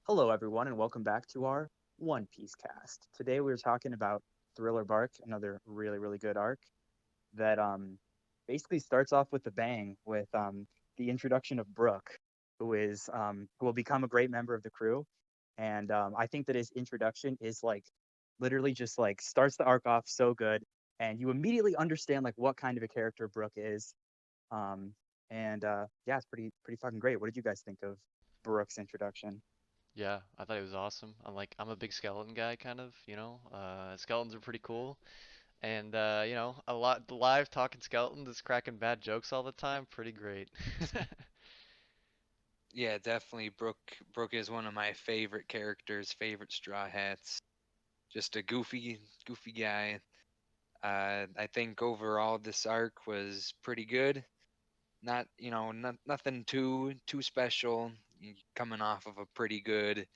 Hello, everyone, and welcome back to our One Piece cast. Today we're talking about Thriller Bark, another really good arc that basically starts off with a bang with the introduction of Brook, who will become a great member of the crew. And I think that his introduction is like literally just like starts the arc off so good, and you immediately understand like what kind of a character Brook is. Um, and yeah, it's pretty fucking great. What did you guys think of Brook's introduction? Yeah, I thought it was awesome. I'm a big skeleton guy, kind of, skeletons are pretty cool. And, a lot live talking skeletons that's cracking bad jokes all the time, pretty great. Yeah, definitely. Brooke is one of my favorite characters, favorite Straw Hats. Just a goofy guy. I think overall this arc was pretty good. Nothing too special. Coming off of a pretty good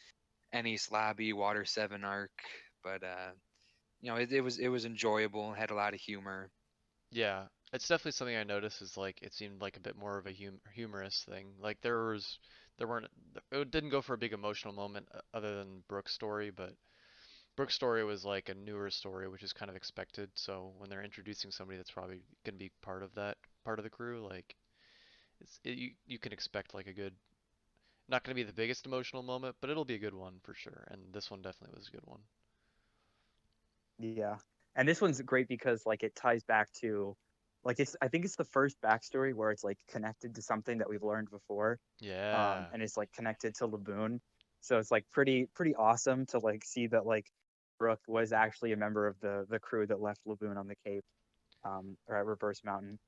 Ennis Lobby Water 7 arc, but it was enjoyable. Had a lot of humor. Yeah, it's definitely something I noticed is like it seemed like a bit more of a humorous thing. Like there weren't it didn't go for a big emotional moment other than Brooke's story, but Brooke's story was like a newer story, which is kind of expected. So when they're introducing somebody that's probably going to be part of the crew, like you can expect like a good, not going to be the biggest emotional moment, but it'll be a good one for sure. And this one definitely was a good one. Yeah. And this one's great because like it ties back to like it's I think it's the first backstory where it's like connected to something that we've learned before. Yeah. And it's like connected to Laboon. So it's like pretty awesome to like see that like Brooke was actually a member of the crew that left Laboon on the Cape, or at Reverse Mountain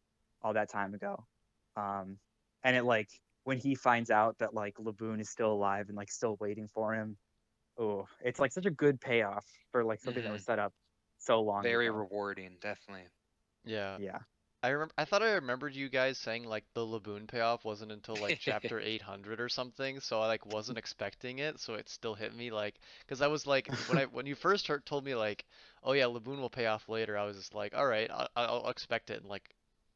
all that time ago. Um and it like when he finds out that like Laboon is still alive and like still waiting for him, oh, it's like such a good payoff for like something that Hmm was set up so long Very ago. rewarding, definitely. Yeah. Yeah. I thought I remembered you guys saying like the Laboon payoff wasn't until like chapter 800 or something, so I like wasn't expecting it, so it still hit me like cuz I was like when you first told me like, "Oh yeah, Laboon will pay off later." I was just like, "All right, I'll expect it." And like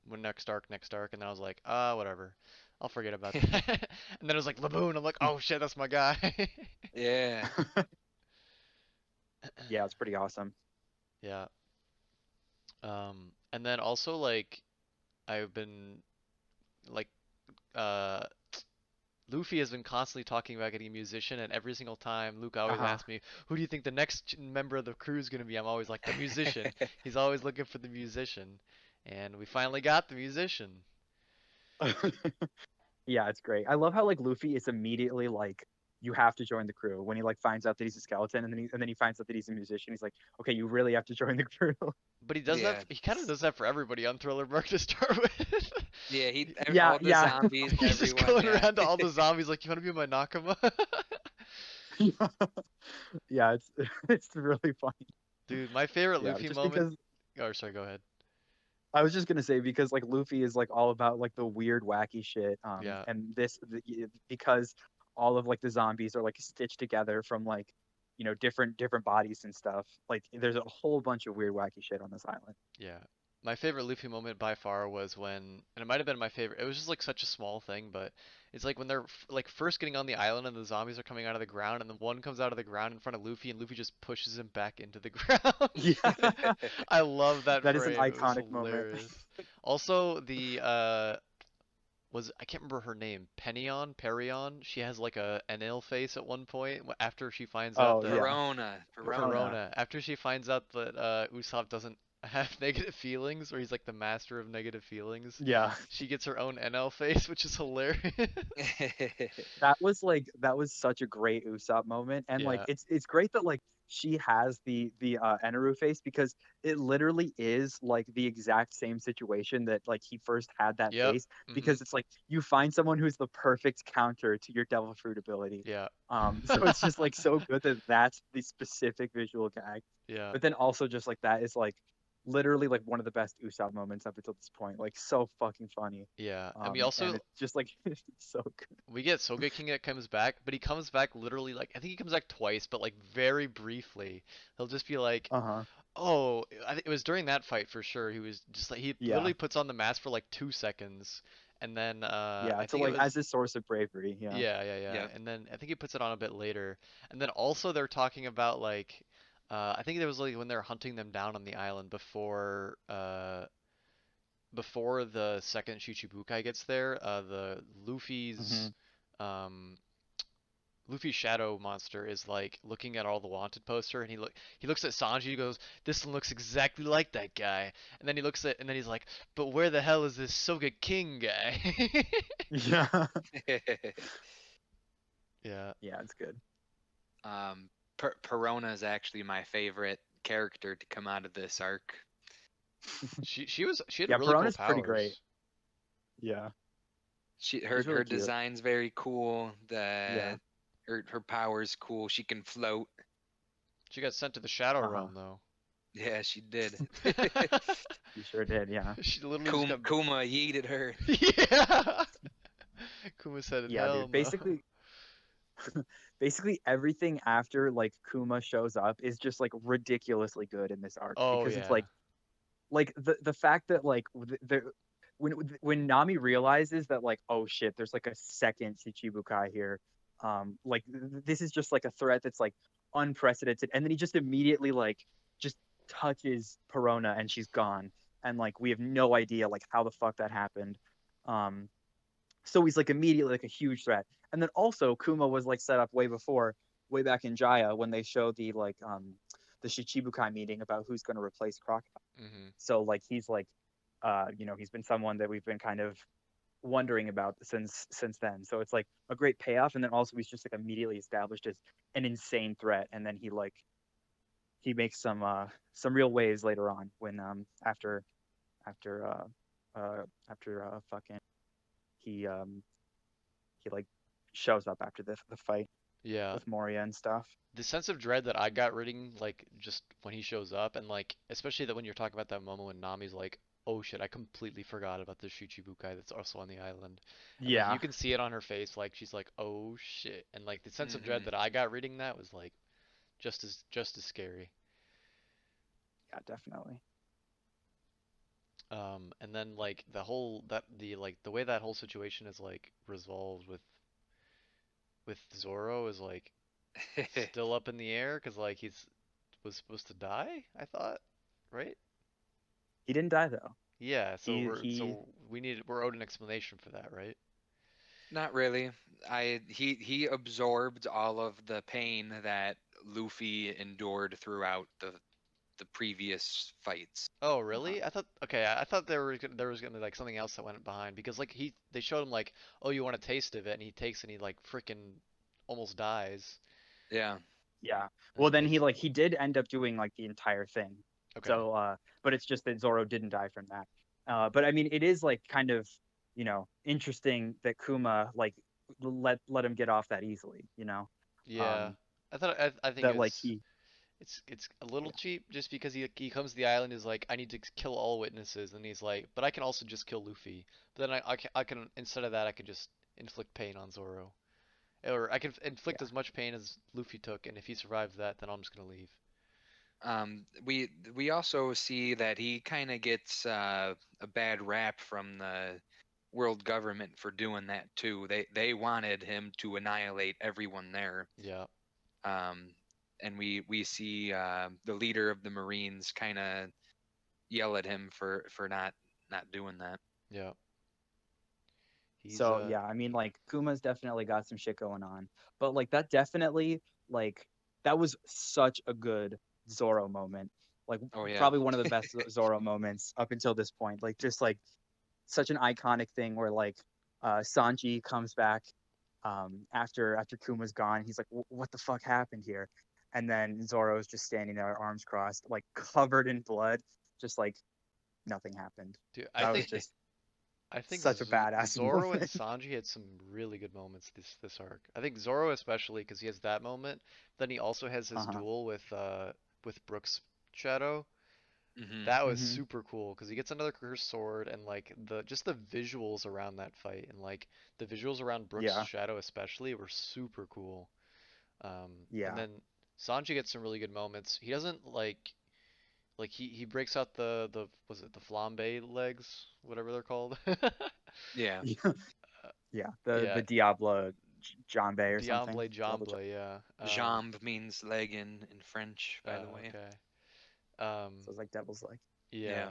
when next arc, and then I was like, whatever. I'll forget about that." And then it was like Laboon. I'm like, "Oh shit, that's my guy." Yeah. Yeah, it's pretty awesome. Yeah. And then also like I've been like uh Luffy has been constantly talking about getting a musician, and every single time Luke always Uh-huh. asks me, "Who do you think the next member of the crew is gonna be?" I'm always like, "The musician." He's always looking for the musician, and we finally got the musician. Yeah, it's great. I love how like Luffy is immediately like you have to join the crew when he like finds out that he's a skeleton, and then he finds out that he's a musician. He's like, okay, you really have to join the crew. But he does that. Yeah. He kind of does that for everybody on Thriller Bark to start with. Yeah, Yeah, all the yeah. zombies, He's just everyone, going yeah. around to all the zombies like, "You want to be my Nakama?" Yeah, it's it's really funny. Dude, my favorite Yeah, Luffy just moment. because Oh, sorry, go ahead. I was just gonna say because like Luffy is like all about like the weird wacky shit. Yeah. And because all of like the zombies are like stitched together from like different bodies and stuff. Like there's a whole bunch of weird wacky shit on this island. Yeah. My favorite Luffy moment by far was when, and it might have been my favorite, it was just like such a small thing, but it's like when they're like first getting on the island and the zombies are coming out of the ground, and then one comes out of the ground in front of Luffy, and Luffy just pushes him back into the ground. Yeah, I love that that is an frame. It was iconic moment. hilarious. Also, the was I can't remember her name. Perion. She has like an ill face at one point after she finds out Oh that yeah, Perona. Corona. After she finds out that Usopp doesn't have negative feelings, or he's like the master of negative feelings, Yeah, she gets her own NL face, which is hilarious. that was such a great Usopp moment, and like Yeah. it's great that like she has the Eneru face because it literally is like the exact same situation that like he first had that Yep. face Mhm. because it's like you find someone who's the perfect counter to your Devil Fruit ability. Yeah. So it's just like so good that that's the specific visual gag, Yeah. but then also just like that is like literally like one of the best Usopp moments up until this point. Like so fucking funny. Yeah. And we And also it's just like it's so good. we get Sogeking that comes back, but he comes back literally like I think he comes back twice, but like very briefly. He'll just be like, Uh-huh. "Oh, I think it was during that fight for sure. He was just like he Yeah. literally puts on the mask for like 2 seconds, And then Yeah, I to think it like was as a source of bravery. Yeah. yeah, yeah, yeah. Yep. And then I think he puts it on a bit later. And then also they're talking about like I think there was like when they're hunting them down on the island before the second Shichibukai gets there, the Hmm. Um, Luffy's shadow monster is like looking at all the wanted poster, and he looks at Sanji. He goes, "This one looks exactly like that guy." And then he looks at, and then he's like, "But where the hell is this Soga King guy?" Yeah. Yeah, Yeah, it's good. um, Perona is actually my favorite character to come out of this arc. she had Yeah, really cool Perona's pretty great. powers. Yeah, Her she's really her cute. design's very cool. Yeah. Her power's cool. She can float. She got sent to the Shadow Uh-huh. Realm though. Yeah, she did. She sure did. Yeah. She literally just got Kuma yeeted her. yeah. Kuma said, Yeah, "Hell dude. no." Basically everything after like Kuma shows up is just like ridiculously good in this arc Oh because it's yeah. like the fact that like the when Nami realizes that like oh shit there's like a second Shichibukai here, like this is just like a threat that's like unprecedented, and then he just immediately like just touches Perona and she's gone, and like we have no idea like how the fuck that happened. um so he's like immediately like a huge threat. And then also Kuma was like set up way before, way back in Jaya when they showed the Shichibukai meeting about who's going to replace Crocodile. Mhm. So like he's like he's been someone that we've been kind of wondering about since then. So it's like a great payoff, and then also he's just like immediately established as an insane threat, and then he makes some real waves later on when after fucking he he like shows up after the fight Yeah. with Moria and stuff. The sense of dread that I got reading, like just when he shows up, and like especially that when you're talking about that moment when Nami's like, "Oh shit, I completely forgot about the Shichibukai that's also on the island," and like you Yeah, can see it on her face, like she's like, "Oh shit," and like the sense of dread Hmm. that I got reading that was like just as scary. yeah, definitely. And then like the whole that the like the way that whole situation is like resolved with Zoro is like still up in the air because like he's was supposed to die, I thought, right? He didn't die though. Yeah, so He we're owed an explanation for that, right? Not really. He absorbed all of the pain that Luffy endured throughout the previous fights. Oh, uh really? I thought okay, I thought there was gonna be like something else that went behind because like they showed him like, oh, you want a taste of it, and he takes and he like freaking almost dies. Yeah. yeah. And Well, then it's he did end up doing like the entire thing. okay. So but it's just that Zoro didn't die from that. But I mean, it is like kind of interesting that Kuma like let him get off that easily. Yeah, Um, I think that like he it's a little yeah cheap just because he comes to the island is like I need to kill all witnesses and he's like but I can also just kill Luffy. But then I can instead of that I could just inflict pain on Zoro. Or I can inflict yeah as much pain as Luffy took and if he survives that then I'm just gonna leave. We also see that he kind of gets a bad rap from the world government for doing that too. They wanted him to annihilate everyone there. Yeah, Um, and we see the leader of the Marines kind of yell at him for not doing that. yeah. He's So yeah, I mean like Kuma's definitely got some shit going on. But like that definitely like that was such a good Zoro moment. Like Oh yeah. probably one of the best Zoro moments up until this point. Like just like such an iconic thing where like Sanji comes back after Kuma's gone. He's like, "What the fuck happened here?" And then Zoro's just standing there, arms crossed, like covered in blood, just like nothing happened. dude, That was just I think such a badass Zoro and moment. Sanji had some really good moments this arc. I think Zoro especially because he has that moment. Then he also has his Uh-huh. duel with Brooks Shadow. Hmm. That was Hmm. super cool because he gets another cursed sword and like the just the visuals around that fight and like the visuals around Brooks Yeah. Shadow especially were super cool. And Yeah. then Sanji gets some really good moments. He doesn't like Like he breaks out the was it the flambe legs, whatever they're called. Yeah. Yeah, yeah. The Yeah, Diablo Jambe or something. Diamble Diablo. Jamble, yeah. Jambe means leg in French, by the way. Okay. Um, So it's like devil's leg. yeah. Yeah.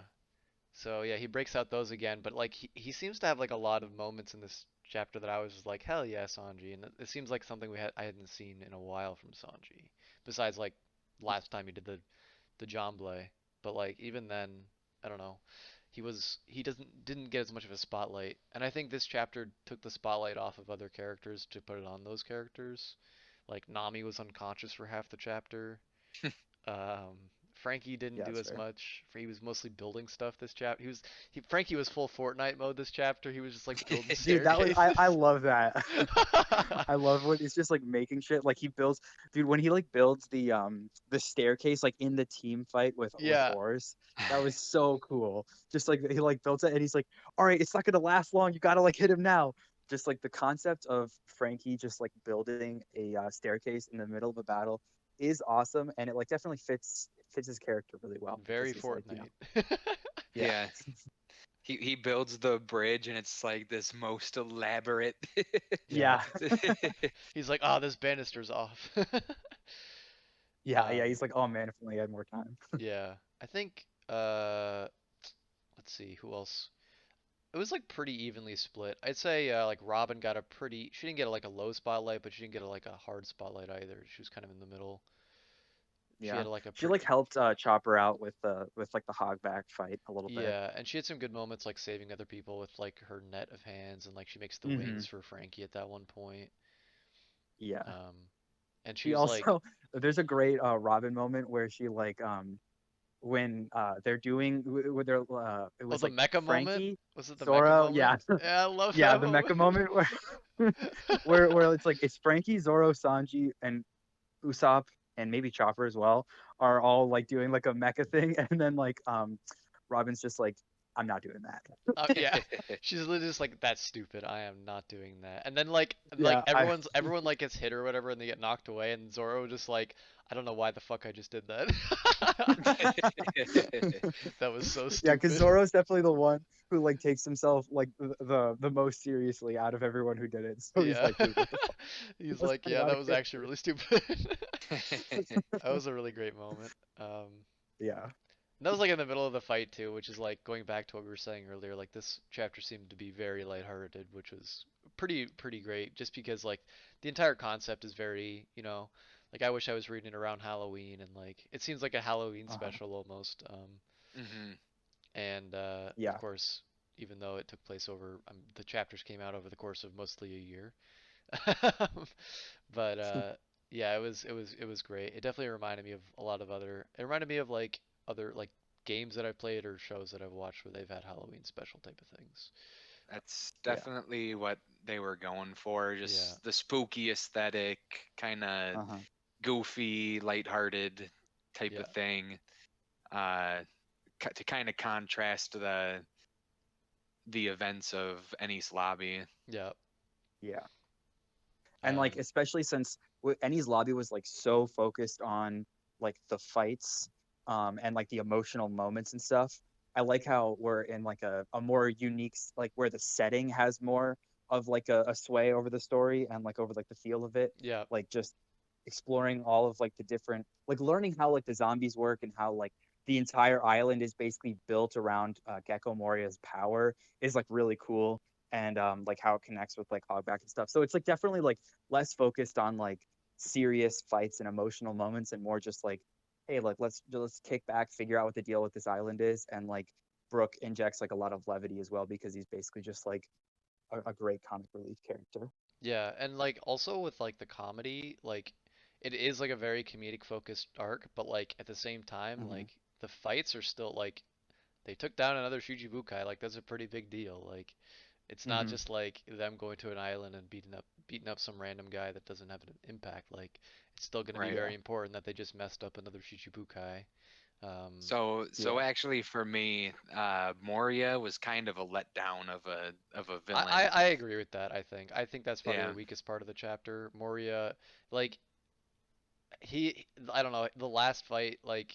So yeah, he breaks out those again, but like he seems to have like a lot of moments in this chapter that I was just like, hell yeah, Sanji, and it seems like something I hadn't seen in a while from Sanji, besides like last time he did the Jamble, but like even then, I don't know, he didn't get as much of a spotlight, and I think this chapter took the spotlight off of other characters to put it on those characters. Like Nami was unconscious for half the chapter. Um, Frankie didn't Yeah, do that's as fair. much. He was mostly building stuff this chapter. Frankie was full Fortnite mode this chapter. He was just like building Dude, that was I staircases. love that. I love when he's just like making shit. Like he builds, dude, when he like builds the staircase like in the team fight with Yeah, oars. That was so cool. Just like he like built it and he's like, all right, it's not gonna last long. You gotta like hit him now. Just like the concept of Frankie just like building a staircase in the middle of a battle is awesome, and it like definitely fits his character really well because very he's like, Fortnite. yeah, Yeah. He builds the bridge and it's like this most elaborate. Yeah. yeah, He's like, oh, this banister's off. yeah. Um, He's like, oh man, if only I had more time. yeah. I think let's see, who else? It was like pretty evenly split. I'd say like Robin got a pretty she didn't get like a low spotlight, but she didn't get like a hard spotlight either. She was kind of in the middle. She Yeah. had like a She pretty like helped Chopper out with like the hogback fight a little bit. yeah, and she had some good moments like saving other people with like her net of hands and like she makes the Hmm. wings for Frankie at that one point. Yeah. Um, and she She was like, also there's a great Robin moment where she like when they're doing with their it oh, was the like mecha moment? Frankie, Was it the mecha Zoro, moment? yeah. Yeah, I love Yeah, that the moment. mecha moment where where it's like it's Frankie, Zoro, Sanji, and Usopp and maybe Chopper as well are all like doing like a mecha thing, and then like Robin's just like, I'm not doing that. Yeah, she's literally just like, "That's stupid. I am not doing that." And then like Yeah, I everyone like gets hit or whatever, and they get knocked away, and Zoro just like, "I don't know why the fuck I just did that." That was so yeah, because stupid. Zoro's definitely the one who like takes himself like the most seriously out of everyone who did it. So he's Yeah. like, dude, what the fuck? He's That's like, kind of "Yeah, out that of was actually character. really stupid." That was a really great moment. Yeah. And that was like in the middle of the fight too, which is like going back to what we were saying earlier. Like this chapter seemed to be very lighthearted, which was pretty great. Just because like the entire concept is very, like I wish I was reading it around Halloween, and like it seems like a Halloween Uh-huh. special almost. Hmm. And of Yeah. course, even though it took place over, the chapters came out over the course of mostly a year. But yeah, it was great. It definitely reminded me of a lot of other. It reminded me of like other like games that I've played or shows that I've watched where they've had Halloween special type of things. That's Yeah. definitely what they were going for. Yeah, Just the spooky aesthetic, kind of Uh-huh. goofy, lighthearted type yeah, of thing. Uh, to kind of contrast the events of Enies Lobby. yeah. Yeah. And like Um, especially since Ennie's lobby was like so focused on like the fights and like the emotional moments and stuff. I like how we're in like a more unique like where the setting has more of like a sway over the story and like over like the feel of it, yeah, like just exploring all of like the different like learning how like the zombies work and how like the entire island is basically built around Gecko Moria's power is like really cool, and like how it connects with like Hogback and stuff. So it's like definitely like less focused on like serious fights and emotional moments and more just like, hey, like let's kick back, figure out what the deal with this island is, and like Brooke injects like a lot of levity as well because he's basically just like a great comic relief character. yeah. And like also with like the comedy, like it is like a very comedic focused arc, but like at the same time, Hmm. like the fights are still like they took down another Shichibukai. Like that's a pretty big deal. Like it's not Hmm. just like them going to an island and beating up some random guy that doesn't have an impact. Like it's still going to be Right. Yeah, very important that they just messed up another Shichibukai. So yeah, actually for me, Moria was kind of a letdown of a I, villain. I I agree with that. I think that's probably the Yeah. weakest part of the chapter. Moria, like he I don't know the last fight like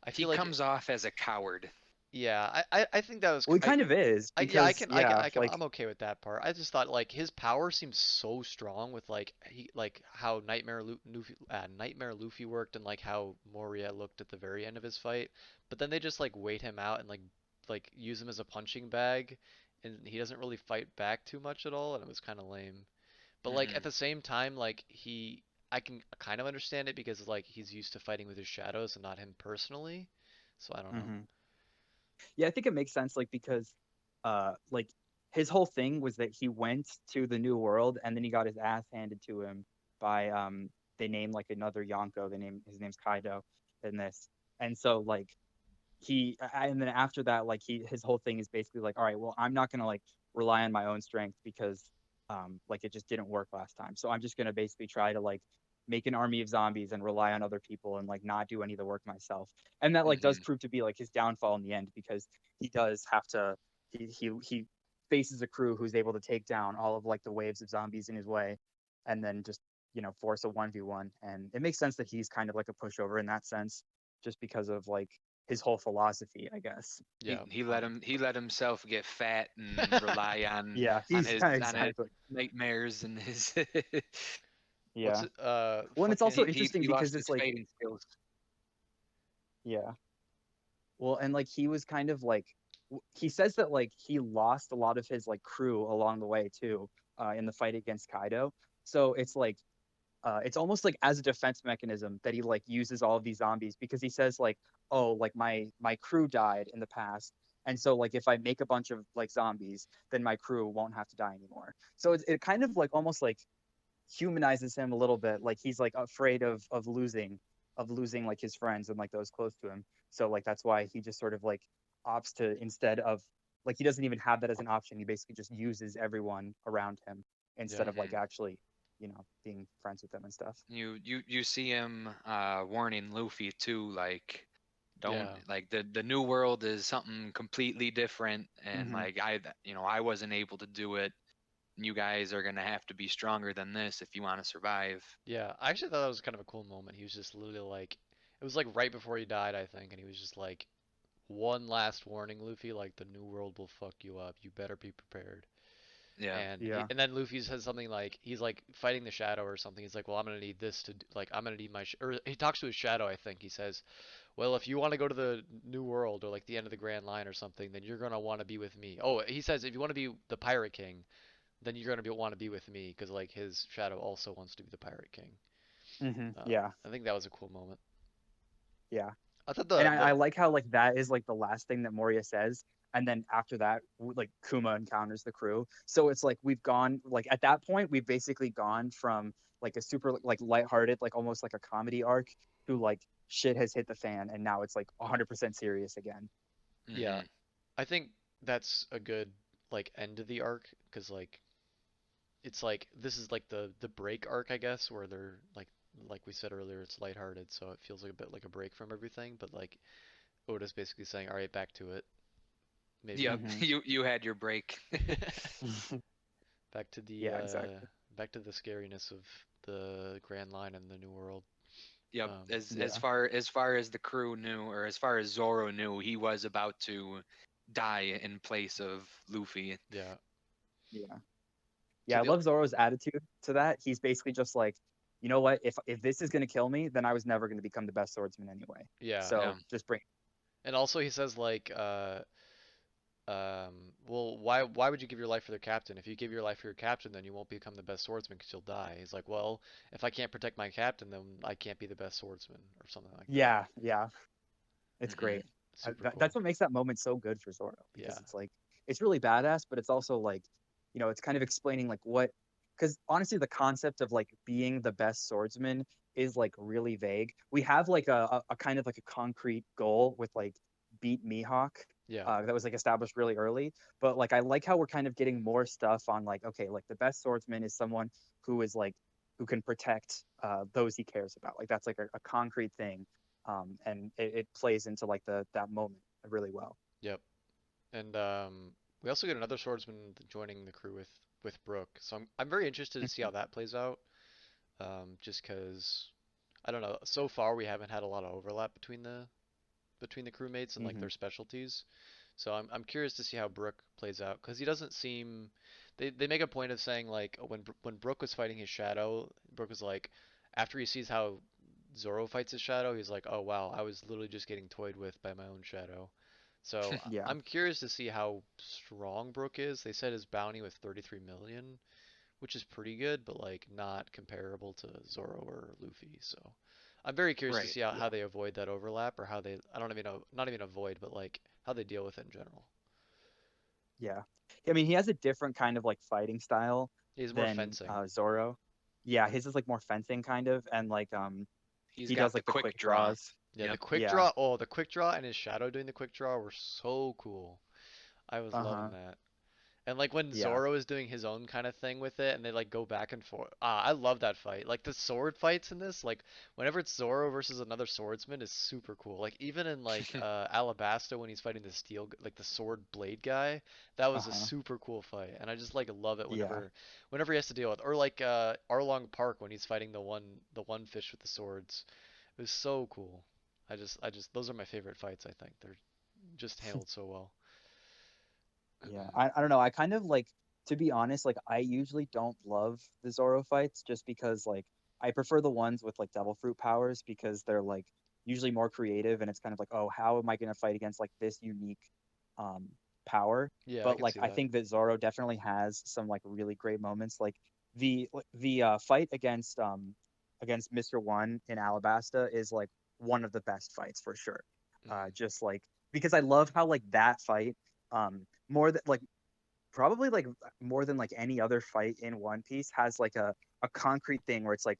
I He feel like comes off as a coward. yeah, I think that was Well, he kind of is yeah, because yeah, like I'm okay with that part. I just thought like his power seems so strong with like he like how Nightmare Luffy worked and like how Moria looked at the very end of his fight. But then they just like wait him out and like use him as a punching bag, and he doesn't really fight back too much at all, and it was kind of lame. But like at Hmm. the same time, like I can kind of understand it because like he's used to fighting with his shadows and not him personally. So I don't know. mhm. Yeah, I think it makes sense, like because like his whole thing was that he went to the new world and then he got his ass handed to him by they named like another Yonko. They name his name's Kaido in this. And so like and then after that, like his whole thing is basically like, all right, well, I'm not gonna like rely on my own strength because like it just didn't work last time. So I'm just gonna basically try to like make an army of zombies and rely on other people and like not do any of the work myself. And that like does Hmm. prove to be like his downfall in the end because he does have to he faces a crew who's able to take down all of like the waves of zombies in his way and then just force a 1v1. And it makes sense that he's kind of like a pushover in that sense just because of like his whole philosophy, I guess. Yeah. He let himself get fat and rely Yeah, on he's on his exactly. nightmares and his What's Yeah. it? Well, and it's also Fucking interesting he because lost it's his like, fighting skills. yeah. Well, and like he was kind of like, he says that like he lost a lot of his like crew along the way too, in the fight against Kaido. So it's like, it's almost like as a defense mechanism that he like uses all of these zombies because he says like, oh, like my crew died in the past. And so like if I make a bunch of like zombies, then my crew won't have to die anymore. So it kind of like almost like humanizes him a little bit. Like he's like afraid of losing like his friends and like those close to him. So like that's why he just sort of like opts to instead of like he doesn't even have that as an option. He basically just uses everyone around him instead yeah. of like Hmm. actually, being friends with them and stuff. You see him warning Luffy too, like don't Yeah. like the new world is something completely different, and Hmm. like I wasn't able to do it. You guys are gonna have to be stronger than this if you want to survive. Yeah. I actually thought that was kind of a cool moment. He was just literally like it was like right before he died, I think, and he was just like one last warning, Luffy, like the new world will fuck you up. You better be prepared. Yeah. And Yeah. and then Luffy says something like he's like fighting the shadow or something. He's like, "Well, I'm gonna need this to like I'm gonna need or he talks to his shadow, I think. He says, "Well, if you want to go to the new world or like the end of the Grand Line or something, then you're gonna want to be with me." Oh, he says if you want to be the Pirate King, then you're gonna want to be with me because like his shadow also wants to be the Pirate King. Yeah. I think that was a cool moment. Yeah. I thought And the I like how like that is like the last thing that Moria says, and then after that, like Kuma encounters the crew. So it's like we've gone like at that point we've basically gone from like a super like lighthearted, like almost like a comedy arc to like shit has hit the fan, and now it's like 100% serious again. yeah, Hmm. I think that's a good like end to the arc because like it's like this is like the break arc, I guess, where they're like we said earlier, it's lighthearted, so it feels like a bit like a break from everything. But like Oda's basically saying, "All right, back to it, maybe." Yep. Hmm. You had your break. back to the Yeah, exactly. back to the scariness of the Grand Line and the New World. Yep. Um, Yeah. As far as the crew knew, or as far as Zoro knew, he was about to die in place of Luffy. yeah, Yeah. to Yeah, I the love Zoro's attitude to that. He's basically just like, you know what? If this is gonna kill me, then I was never gonna become the best swordsman anyway. yeah, Yeah. So just bring. and also he says like well, why would you give your life for their captain? If you give your life for your captain, then you won't become the best swordsman because you'll die. He's like, well, if I can't protect my captain, then I can't be the best swordsman or something like that. Yeah, yeah. It's Hmm. great. Super That's cool. what makes that moment so good for Zoro because Yeah, it's like it's really badass, but it's also like, it's kind of explaining like what because honestly the concept of like being the best swordsman is like really vague. We have like a kind of like a concrete goal with like beat Mihawk yeah, that was like established really early, but like I like how we're kind of getting more stuff on like okay, like the best swordsman is someone who is like who can protect those he cares about. Like that's like a concrete thing and it plays into like that moment really well. yep. And we also get another swordsman joining the crew with Brooke. So I'm very interested to see how that plays out. Just because I don't know. So far we haven't had a lot of overlap between between the crewmates and like Hmm. their specialties. So I'm curious to see how Brook plays out because he doesn't seem. They make a point of saying like when Brook was fighting his shadow, Brook was like after he sees how Zoro fights his shadow, he's like, oh wow, I was literally just getting toyed with by my own shadow. So Yeah. I'm curious to see how strong Brook is. They said his bounty was 33 million, which is pretty good, but like not comparable to Zoro or Luffy. So I'm very curious to Right. see how Yeah. they avoid that overlap or how they I don't even know not even avoid, but like how they deal with it in general. Yeah. I mean, he has a different kind of like fighting style He's more than fencing. Zoro. Yeah, his is like more fencing kind of, and like He's he does got the like the quick quick draw. draws. Yeah, the Yep. quick Yeah. draw. Oh, the quick draw and his shadow doing the quick draw were so cool. I was loving Uh-huh. that. And like when Yeah. Zoro is doing his own kind of thing with it and they like go back and forth. Ah, I love that fight. Like the sword fights in this, like whenever it's Zoro versus another swordsman is super cool. Like even in like Alabasta when he's fighting the like the sword blade guy, that was a Uh-huh. super cool fight. And I just like love it Yeah. whenever he has to deal with or like Arlong Park when he's fighting the one fish with the swords. It was so cool. I just those are my favorite fights, I think. They're just handled so well. Yeah. I don't know. I kind of like, to be honest, like I usually don't love the Zoro fights just because like I prefer the ones with like devil fruit powers because they're like usually more creative and it's kind of like, oh, how am I going to fight against like this unique um power? Yeah, I But can like see I that. think that Zoro definitely has some like really great moments. Like the fight against Mr. One in Alabasta is like one of the best fights for sure. Hmm. Just like because I love how like that fight more than like probably like more than like any other fight in One Piece has like a concrete thing where it's like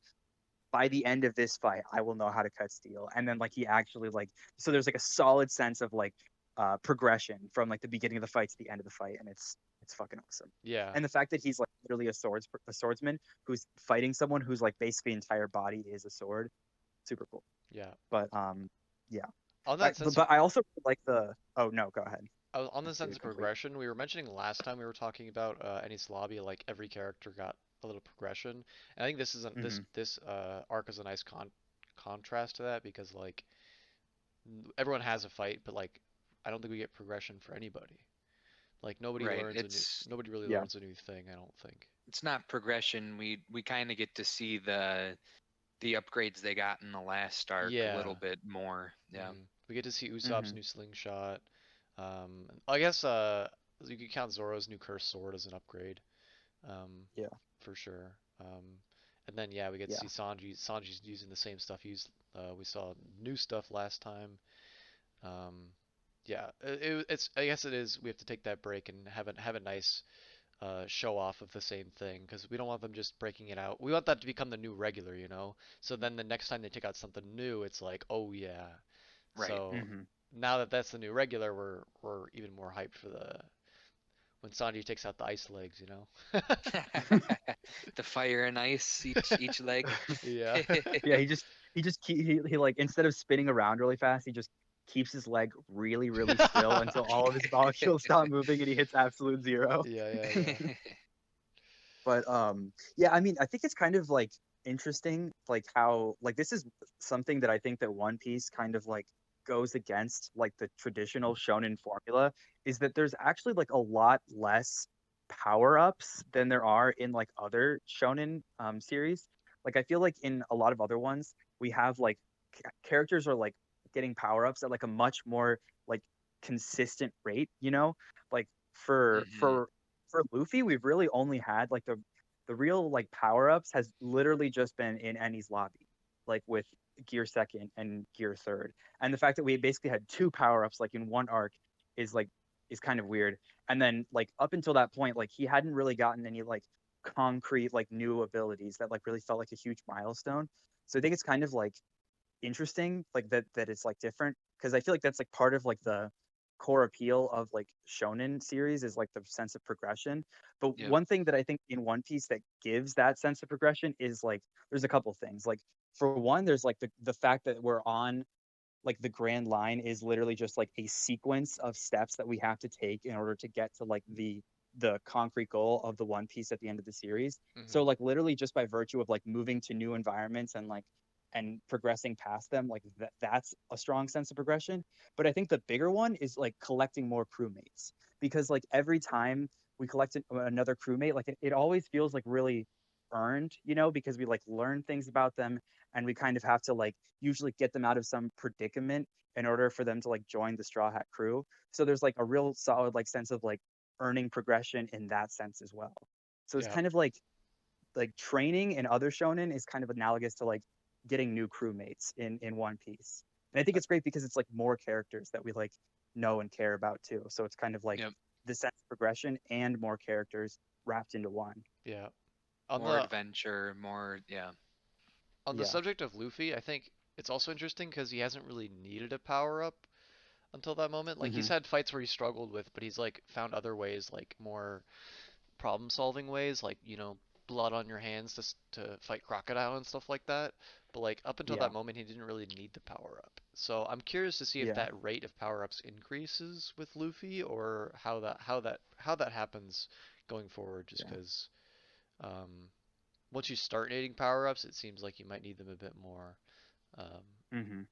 by the end of this fight I will know how to cut steel and then like he actually like so there's like a solid sense of like progression from like the beginning of the fight to the end of the fight and it's fucking awesome. Yeah, And the fact that he's like literally a swordsman who's fighting someone who's like basically entire body is a sword, super cool. yeah. But yeah. On I, that but, sense of but I also like the oh no, go ahead. on the Let's hear sense it of complete. progression, we were mentioning last time we were talking about Enies Lobby, like every character got a little progression. And I think Hmm. this arc is a nice contrast to that because like everyone has a fight, but like I don't think we get progression for anybody. Like Right. It's nobody really Yeah. learns a new thing, I don't think. it's not progression. We kind of get to see the upgrades they got in the last arc a Yeah. little bit more. Yeah. We get to see Usopp's Hmm. new slingshot. I guess you could count Zoro's new cursed sword as an upgrade, um, Yeah. for sure. And then yeah, we get to Yeah. see Sanji's using the same stuff we saw new stuff last time. Um, yeah, it's I guess it is. We have to take that break and have a nice show off of the same thing because we don't want them just breaking it out. We want that to become the new regular, you know. So then the next time they take out something new, it's like, oh yeah. Right. So Hmm. now that that's the new regular, we're even more hyped for the when Sanji takes out the ice legs, you know? The fire and ice each leg. Yeah. Yeah, he like instead of spinning around really fast, he just keeps his leg really, really still until all of his molecules stop moving and he hits absolute zero. Yeah, yeah, yeah. But yeah, I mean, I think it's kind of like interesting, like how like this is something that I think that One Piece kind of like goes against like the traditional shonen formula is that there's actually like a lot less power-ups than there are in like other shonen series. Like I feel like in a lot of other ones, we have like characters are like getting power-ups at like a much more like consistent rate, you know? Like for Hmm. for for Luffy, we've really only had like the real like power ups has literally just been in Enies lobby, like with Gear Second and Gear Third, and the fact that we basically had two power ups like in one arc is like is kind of weird. And then like up until that point, like he hadn't really gotten any like concrete like new abilities that like really felt like a huge milestone. So I think it's kind of like interesting like that it's like different because I feel like that's like part of like the core appeal of like shonen series is like the sense of progression. But Yep. one thing that I think in One Piece that gives that sense of progression is like there's a couple things. Like for one, there's like the fact that we're on like the grand line is literally just like a sequence of steps that we have to take in order to get to like the concrete goal of the One Piece at the end of the series. Hmm. So like literally just by virtue of like moving to new environments and like and progressing past them, like that's a strong sense of progression. But I think the bigger one is like collecting more crewmates, because like every time we collect another crewmate, like it always feels like really earned, because we like learn things about them, and we kind of have to like usually get them out of some predicament in order for them to like join the Straw Hat crew. So there's like a real solid like sense of like earning progression in that sense as well. So it's Yeah. kind of like training in other shonen is kind of analogous to like getting new crewmates in One Piece. And I think it's great because it's like more characters that we like know and care about too. So it's kind of like Yep. the sense of progression and more characters wrapped into one. Yeah. On More the adventure, more yeah. on the Yeah. subject of Luffy, I think it's also interesting because he hasn't really needed a power up until that moment. Like he's Hmm. had fights where he struggled with, but he's like found other ways, like more problem solving ways, like blood on your hands to fight crocodile and stuff like that. But like up until Yeah. that moment, he didn't really need the power up. So I'm curious to see if Yeah. that rate of power ups increases with Luffy, or how that happens going forward. Just Yeah. because um, once you start needing power ups, it seems like you might need them a bit more. Um, Hmm.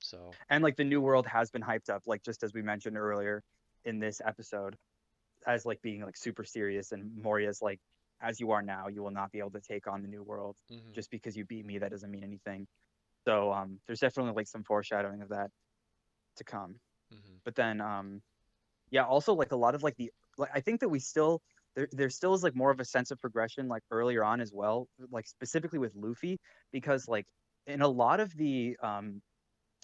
so And like the new world has been hyped up, like just as we mentioned earlier in this episode, as like being like super serious, and Moria's like, as you are now, you will not be able to take on the new world. hmm Just because you beat me, that doesn't mean anything. So there's definitely like some foreshadowing of that to come. hmm But then yeah, also like a lot of like I think that we still there still is like more of a sense of progression like earlier on as well, like specifically with Luffy, because like in a lot of the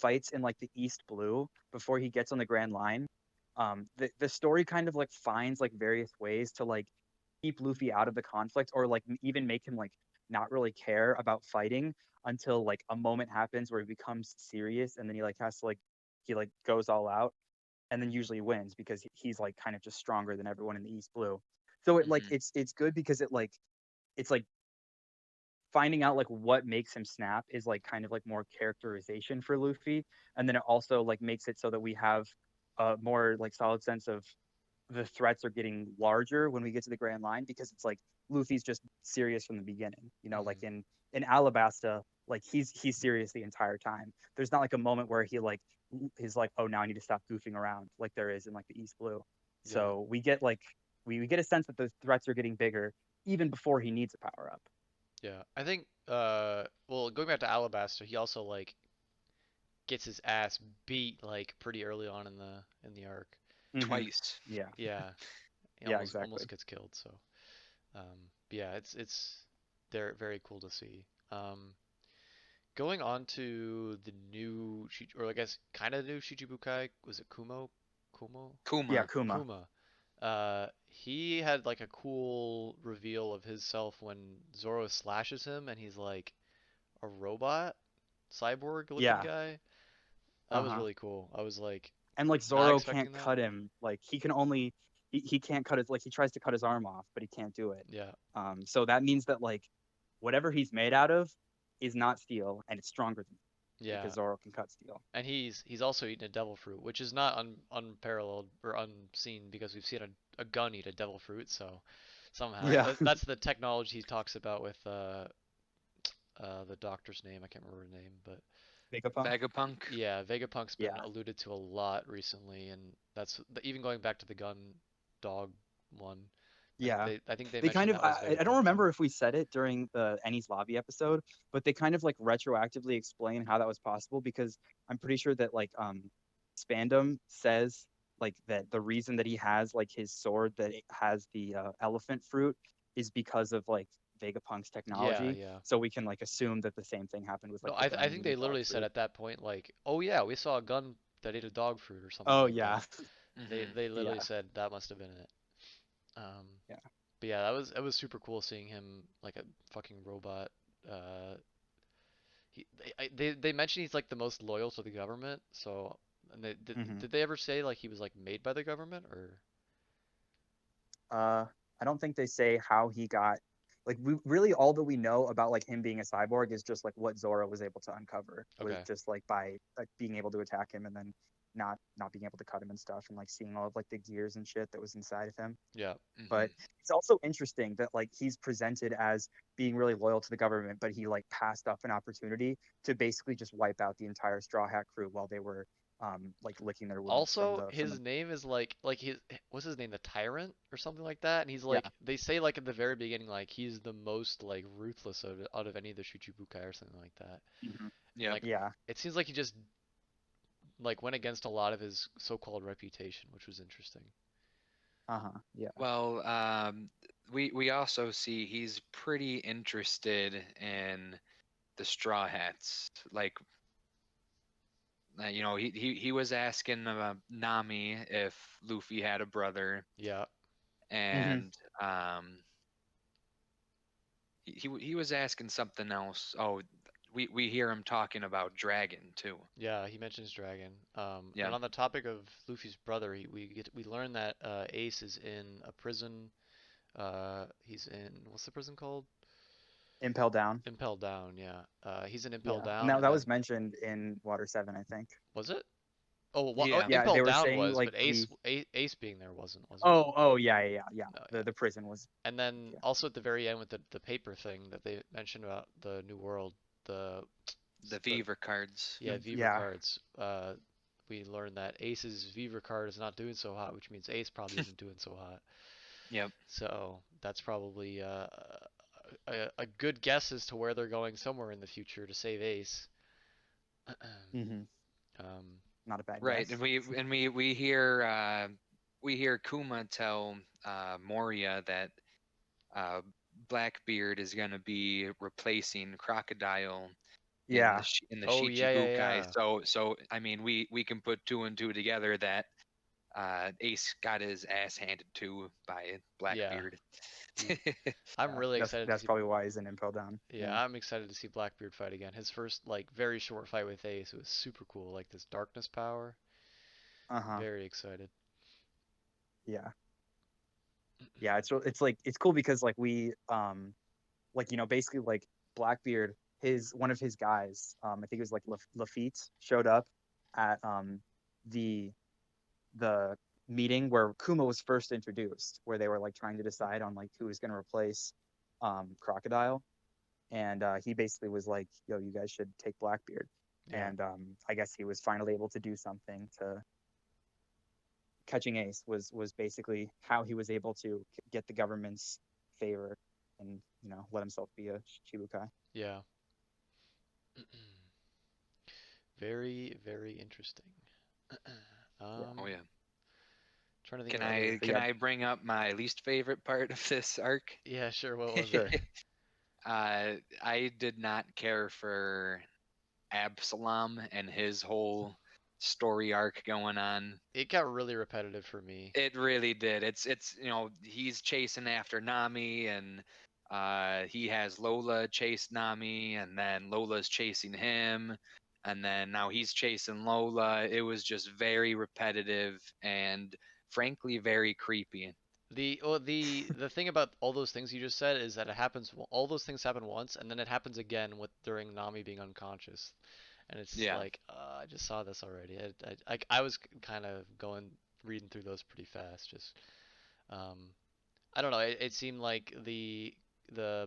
fights in like the East Blue before he gets on the Grand Line, the story kind of like finds like various ways to like keep Luffy out of the conflict, or like even make him like not really care about fighting until like a moment happens where he becomes serious, and then he like has to like he like goes all out, and then usually wins because he's like kind of just stronger than everyone in the East Blue. So it like Hmm. it's good because it's like finding out like what makes him snap is like kind of like more characterization for Luffy, and then it also like makes it so that we have a more like solid sense of the threats are getting larger when we get to the Grand Line, because it's like Luffy's just serious from the beginning. Like hmm in Alabasta, like he's serious the entire time. There's not like a moment where he's like, oh, now I need to stop goofing around like there is in like the East Blue. yeah. So we get like we get a sense that the threats are getting bigger even before he needs a power up. Yeah, I think well, going back to Alabaster, he also like gets his ass beat like pretty early on in the arc. Hmm. Twice. Yeah. Yeah, he Yeah. almost Exactly. gets killed. So, but yeah, it's they're very cool to see. Going on to the new or I guess kind of new Shichibukai, was it Kumo, Yeah. Kuma. Kuma. Kuma. He had like a cool reveal of his self when Zoro slashes him, and he's like a robot, cyborg looking Yeah. guy. That Uh was huh. really cool. I was like And like not Zoro can't expecting that. cut him. Like he can only he can't cut his like he tries to cut his arm off, but he can't do it. Yeah, So that means that like whatever he's made out of is not steel, and it's stronger than yeah. because Zoro can cut steel. And he's also eaten a devil fruit, which is not unparalleled or unseen because we've seen a gun eat a devil fruit. So somehow Yeah. that's the technology he talks about with the doctor's name. I can't remember her name, but Vegapunk. Vagapunk. yeah, Vegapunk's been Yeah. alluded to a lot recently, and that's even going back to the gun dog one. Like Yeah. I think they They kind mentioned of that was I don't Vegapunk too. remember if we said it during the Enies Lobby episode, but they kind of like retroactively explain how that was possible, because I'm pretty sure that like Spandam says like that the reason that he has like his sword that it has the elephant fruit is because of like Vegapunk's Yeah, technology. yeah. So we can like assume that the same thing happened with No, like the I gun think eating they dog literally said fruit. at that point like, "Oh yeah, we saw a gun that ate a dog fruit or something Oh like yeah. that." They Hmm. they literally Yeah. said that must have been it. Um, Yeah. but yeah, that was it was super cool seeing him like a fucking robot. Uh, they mentioned he's like the most loyal to the government. So, and Hmm. did they ever say like he was like made by the government or? Uh, I don't think they say how he got. Like we really all that we know about like him being a cyborg is just like what Zoro was able to uncover was Okay, just like by like being able to attack him and then not being able to cut him and stuff, and like seeing all of like the gears and shit that was inside of him. Yeah. But Hmm. it's also interesting that like he's presented as being really loyal to the government, but he like passed up an opportunity to basically just wipe out the entire Straw Hat crew while they were like licking their wounds from Also, the his name is like his what's his name, the Tyrant or something like that, and he's yeah. like they say like at the very beginning like he's the most like ruthless out of any of the Shichibukai or something like that, Hmm. and Yep. like Yeah. it seems like he just like went against a lot of his so-called reputation, which was interesting. Uh-huh. Yeah. Well, we also see he's pretty interested in the Straw Hats. Like, he was asking Nami if Luffy had a brother, Yeah, Hmm. and he was asking something else. Oh, we hear him talking about Dragon too. yeah, he mentions Dragon. And Yep. on the topic of Luffy's brother, we learn that Ace is in a prison. He's in what's the prison called? Impel Down. Impel Down. Yeah. He's in Impel Yeah. And Down, that and that then was mentioned in Water 7, I think. was it? Oh, Yeah. Yeah, Impel they were Down saying was, like but Ace being there wasn't, was it? oh yeah, yeah, yeah, yeah. No, The yeah. the prison was And then yeah. also at the very end with the paper thing that they mentioned about the New World, the The the Fever cards. yeah Viver Yeah. cards. We learned that Ace's Viver card is not doing so hot, which means Ace probably isn't doing so hot. Yep. So that's probably a good guess as to where they're going somewhere in the future to save Ace. Hmm. um, Not a bad Right, and guess. we hear Kuma tell Moria that uh, Blackbeard is going to be replacing Crocodile in Yeah. the oh yeah, yeah, Shichibukai. yeah, So I mean, we can put two and two together that Ace got his ass handed to by yeah. Blackbeard. He, I'm Yeah. really That's excited to that's see. probably why he's in Impel Down. Yeah, Yeah. I'm excited to see Blackbeard fight again. His first like very short fight with Ace, it was super cool. Like this darkness power. Uh-huh. Very excited. Yeah. Yeah, it's like it's cool because like we like basically like Blackbeard, his one of his guys, I think it was like Lafitte, showed up at the the meeting where Kuma was first introduced, where they were like trying to decide on like who was going to replace Crocodile, and he basically was like, "Yo, you guys should take Blackbeard," Yeah, and I guess he was finally able to do something to catching Ace was basically how he was able to get the government's favor and let himself be a Shibukai. yeah. Very, very interesting. Yeah, Oh um, yeah. trying to think Can of I other. but can yeah, I bring up my least favorite part of this arc? Yeah, sure. What was it? sure. I did not care for Absalom and his whole story arc going on. It got really repetitive for me. It really did. It's he's chasing after Nami, and he has Lola chase Nami, and then Lola's chasing him, and then now he's chasing Lola. It was just very repetitive and frankly very creepy. The thing about all those things you just said is that it happens. All those things happen once, and then it happens again with during Nami being unconscious, and it's Yeah. like I just saw this already. I was kind of going reading through those pretty fast. Just um, I don't know. It seemed like the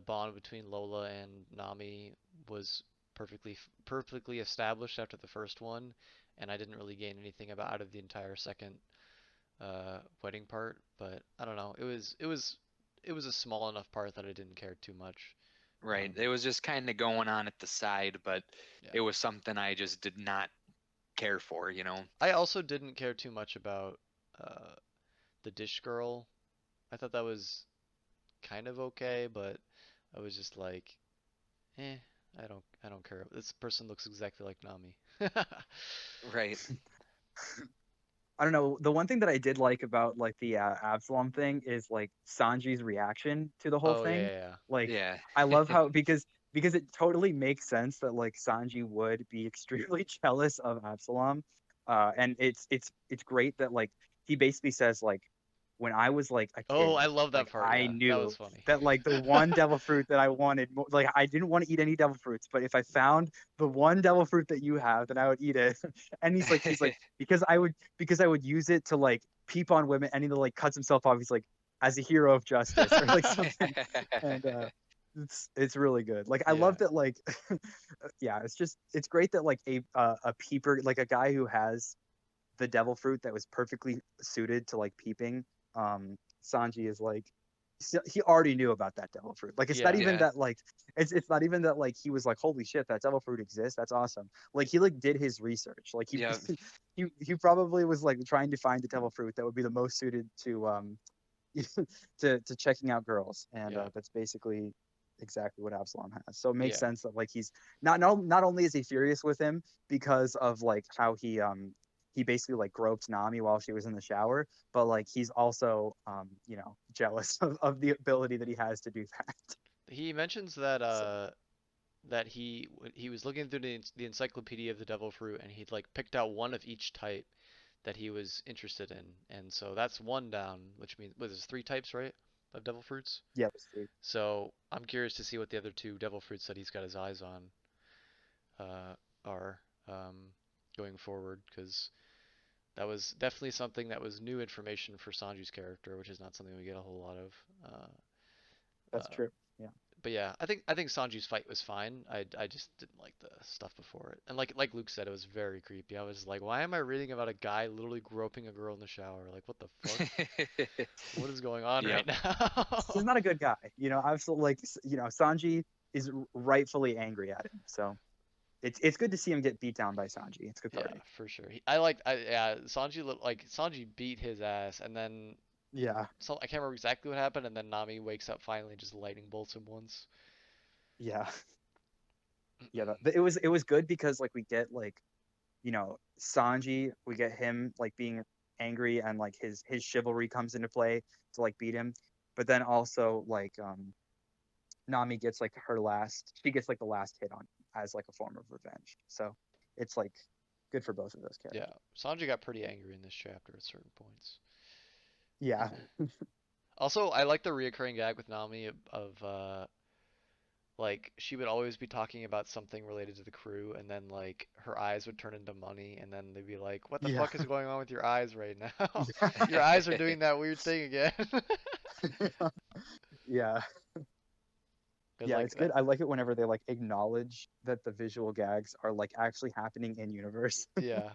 bond between Lola and Nami was perfectly established after the first one, and I didn't really gain anything about out of the entire second wedding part. But I don't know. It was a small enough part that I didn't care too much. Right. It was just kind of going on at the side, but Yeah. it was something I just did not care for. I also didn't care too much about uh, the dish girl. I thought that was kind of okay, but I was just like, eh, I don't care. This person looks exactly like Nami. Right. I don't know. The one thing that I did like about like the Absalom thing is like Sanji's reaction to the whole Oh yeah, thing. yeah, Like Yeah. I love how because it totally makes sense that like Sanji would be extremely jealous of Absalom. And it's great that like he basically says like when I was like a Oh, kid, I love that like part. I Yeah, that was knew funny. that like the one devil fruit that I wanted, like I didn't want to eat any devil fruits, but if I found the one devil fruit that you have, then I would eat it. And he's like, because I would use it to like peep on women, and he like cuts himself off. He's like, as a hero of justice or like something, and it's really good. Like I Yeah. love that like yeah, it's just it's great that like a peeper, like a guy who has the devil fruit that was perfectly suited to like peeping. Sanji is like he already knew about that devil fruit. Like it's not Yeah. even Yeah, that like it's not even that like he was like holy shit that devil fruit exists. That's awesome. Like he like did his research. Like he yeah, he probably was like trying to find the devil fruit that would be the most suited to to checking out girls, and Yeah. that's basically exactly what Absalom has. So it makes Yeah. sense that like he's not only is he furious with him because of like how he basically like groped Nami while she was in the shower, but like he's also you know jealous of the ability that he has to do that. He mentions that So that he was looking through the encyclopedia of the devil fruit and he'd like picked out one of each type that he was interested in. And so that's one down, which means what is three types, right? Of devil fruits. yeah, that's true. So I'm curious to see what the other two devil fruits that he's got his eyes on are going forward, because that was definitely something that was new information for Sanji's character, which is not something we get a whole lot of. That's Uh, true. Yeah. but yeah, I think Sanji's fight was fine. I just didn't like the stuff before it, and like Luke said, it was very creepy. I was like, why am I reading about a guy literally groping a girl in the shower? Like, what the fuck? What is going on yep. right He's now? not a good guy. You know, absolutely. Like you know, Sanji is rightfully angry at him. So it's good to see him get beat down by Sanji. It's Yeah, cathartic. for sure. I liked, yeah, Sanji beat his ass, and then Yeah, so I can't remember exactly what happened, and then Nami wakes up finally and just lightning bolts him once. yeah, yeah. It was good because like we get like you know Sanji, we get him like being angry and like his chivalry comes into play to like beat him, but then also like Nami gets like her last, she gets like the last hit on him as like a form of revenge. So it's like good for both of those Yeah, characters. Sanji got pretty angry in this chapter at certain points. Yeah, Also, I like the reoccurring gag with Nami of like she would always be talking about something related to the crew, and then like her eyes would turn into money, and then they'd be like, "What the yeah, fuck is going on with your eyes right now? yeah, Your eyes are doing that weird thing again." yeah. Because Yeah, like it's good. that, I like it whenever they like acknowledge that the visual gags are like actually happening in universe. yeah.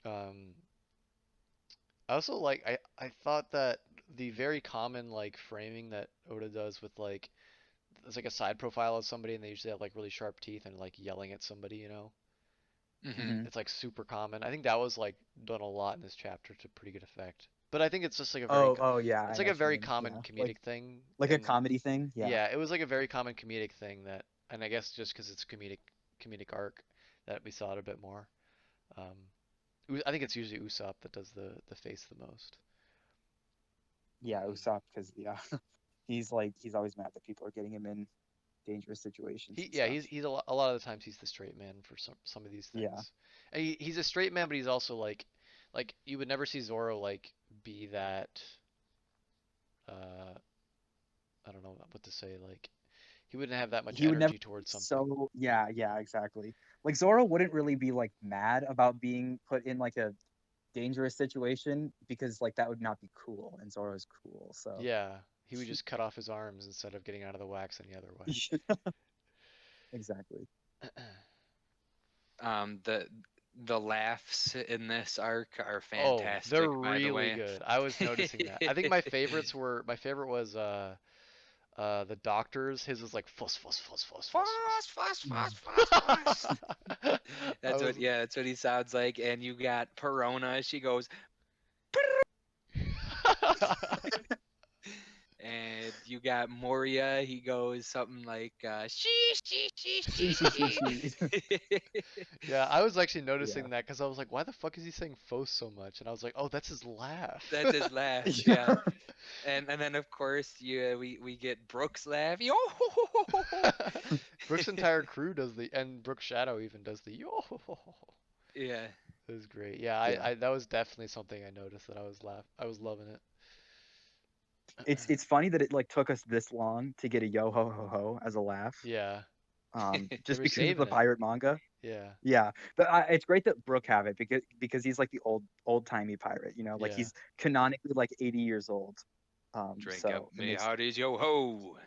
um, I also like I thought that the very common like framing that Oda does with like it's like a side profile of somebody and they usually have like really sharp teeth and like yelling at somebody, you know. Hmm. Hmm. It's like super common. I think that was like done a lot in this chapter to pretty good effect. But I think it's just like a very Oh, oh yeah, I it's know like a what you very mean. common Yeah, comedic thing like a and comedy thing. Yeah, yeah, it was like a very common comedic thing that and I guess just because it's comedic arc that we saw it a bit more. Um, I think it's usually Usopp that does the face the most. yeah, Usopp because yeah, he's always mad that people are getting him in dangerous situations He and yeah stuff. he's a lot of the times he's the straight man for some of these Yeah, things. And he's a straight man, but he's also like you would never see Zoro like be that uh I don't know what to say like he wouldn't have that much he would never energy be towards something. so yeah, yeah, exactly. Like Zoro wouldn't really be like mad about being put in like a dangerous situation because like that would not be cool, and Zoro's cool. So Yeah, he would just cut off his arms instead of getting out of the wax any other way. exactly. The laughs in this arc are Oh, they're fantastic, by the really way. good. I was noticing that. I think my favorite was the doctor's. His was like fuss fuss fuss fuss fuss Fuss, fuss, fuss, Mhm. fuss, fuss. fuss. I That's what, was yeah, that's what he sounds like. And you got Perona, she goes, and you got Moria, he goes something like, She, she, she, she. Yeah, I was actually Yeah. noticing that because I was like, why the fuck is he saying "faux" so much? And I was like, oh, that's his laugh. That's his laugh, yeah. Yeah. And then of course we get Brooks laugh. Yo. Brooks' entire crew does the, and Brooks Shadow even does the yo. Yeah. It was great. Yeah, Yeah. I that was definitely something I noticed that I was loving it. It's funny that it like took us this long to get a yo ho ho ho as a laugh. Yeah, they Just were because of saving the it. pirate manga. Yeah, Yeah, but it's great that Brooke have it because he's like the old timey pirate, like yeah. he's canonically like 80 years old. Drink up So it me makes hearties, yo ho.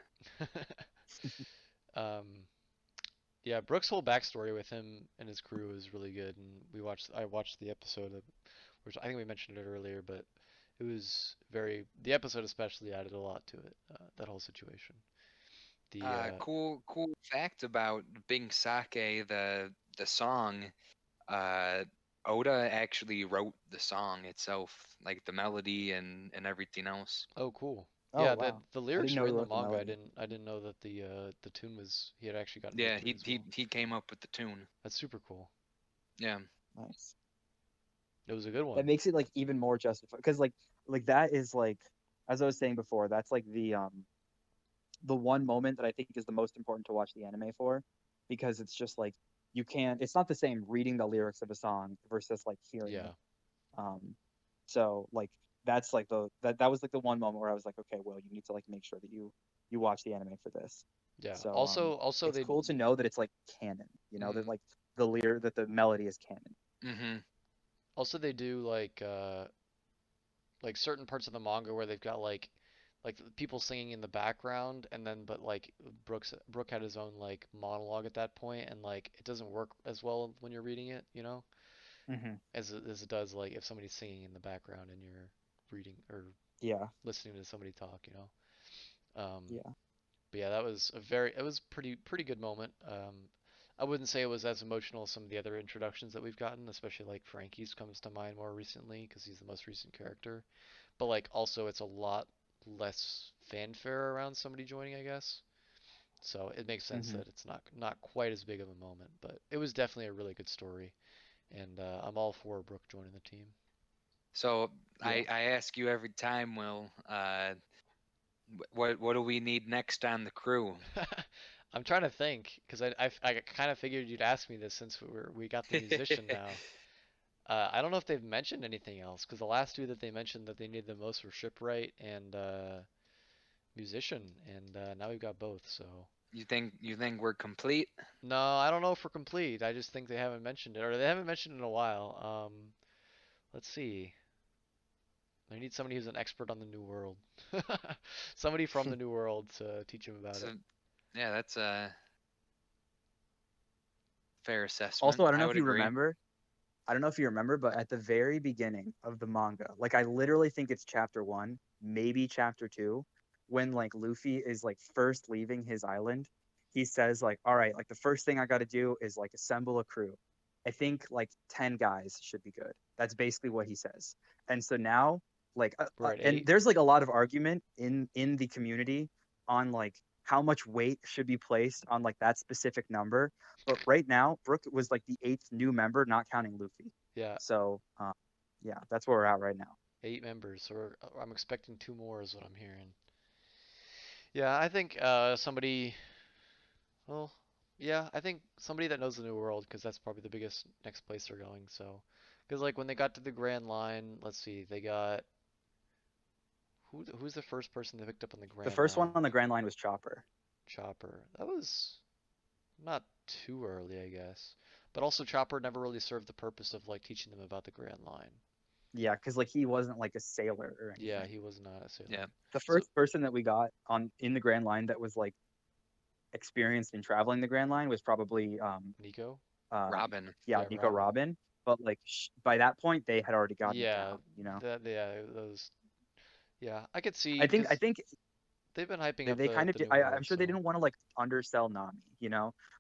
Um, yeah, Brooks' whole backstory with him and his crew is really good, and I watched the episode of, which I think we mentioned it earlier, but it was the episode especially added a lot to it, that whole situation. The Cool fact about Bing Sake, the song. Uh, Oda actually wrote the song itself, like the melody and everything else. Oh, cool. oh Yeah, wow, the I didn't lyrics know were he in the wrote the manga. melody. I didn't know that the tune was he had actually gotten the Yeah, tune as well. he came up with the tune. That's super cool. Yeah. Nice. It was a good That one. makes it like even more justified because like that is like as I was saying before, that's like the one moment that I think is the most important to watch the anime for because it's just like you can't it's not the same reading the lyrics of a song versus like hearing it. Yeah, Um so like that's like that was like the one moment where I was like, okay, well, you need to like make sure that you watch the anime for this. yeah. So Also it's they cool to know that it's like canon, that Mm. like that the melody is canon. Mhm. also they do like certain parts of the manga where they've got like people singing in the background, and then but like Brooke had his own like monologue at that point, and like it doesn't work as well when you're reading it, Hmm. as it does like if somebody's singing in the background and you're reading or Yeah, listening to somebody talk. Um, yeah. but yeah, it was pretty good moment. I wouldn't say it was as emotional as some of the other introductions that we've gotten, especially like Frankie's comes to mind more recently because he's the most recent character. But like also it's a lot less fanfare around somebody joining, I guess. So it makes sense Hmm. that it's not quite as big of a moment, but it was definitely a really good story, and I'm all for Brooke joining the team. So Yeah. I ask you every time, Will, what do we need next on the crew? I'm trying to think because I kind of figured you'd ask me this since we got the musician now. I don't know if they've mentioned anything else because the last two that they mentioned that they needed the most were shipwright and musician, and now we've got both. So You think we're complete? no, I don't know if we're complete. I just think they haven't mentioned it, or they haven't mentioned it in a while. Let's see. They need somebody who's an expert on the New World. Somebody from the New World to teach them about it. So yeah, that's a fair assessment. Also, I don't I know would if you agree. remember, I don't know if you remember, but at the very beginning of the manga, like I literally think it's chapter one, maybe chapter two, when like Luffy is like first leaving his island, he says like, "All right, like the first thing I got to do is like assemble a crew. I think like 10 guys should be good." That's basically what he says. And so now We're at and 8. there's like a lot of argument in the community on like how much weight should be placed on like that specific number, but right now, Brook was like the eighth new member, not counting Luffy. Yeah, So, yeah, that's where we're at right now. 8 members. So I'm expecting 2 more is what I'm hearing. Yeah, I think somebody. Well, yeah, I think somebody that knows the New World because that's probably the biggest next place they're going. So, because like when they got to the Grand Line, let's see, they got who's the first person they picked up on the The Grand first one Line? on the Grand Line was Chopper. Chopper. That was not too early, I guess. But also Chopper never really served the purpose of like teaching them about the Grand Line. Yeah, because like he wasn't like a sailor or Yeah, anything. he was not a Yeah. sailor. The So first person that we got on in the Grand Line that was like experienced in traveling the Grand Line was probably Nico? uh Robin. yeah, Yeah, Nico Robin. Robin. But like by that point, they had already gotten it Yeah, down. that yeah, those yeah, I could see I because think they've been hyping up they kind of the did, new I'm world, sure they so didn't want to like undersell Nami.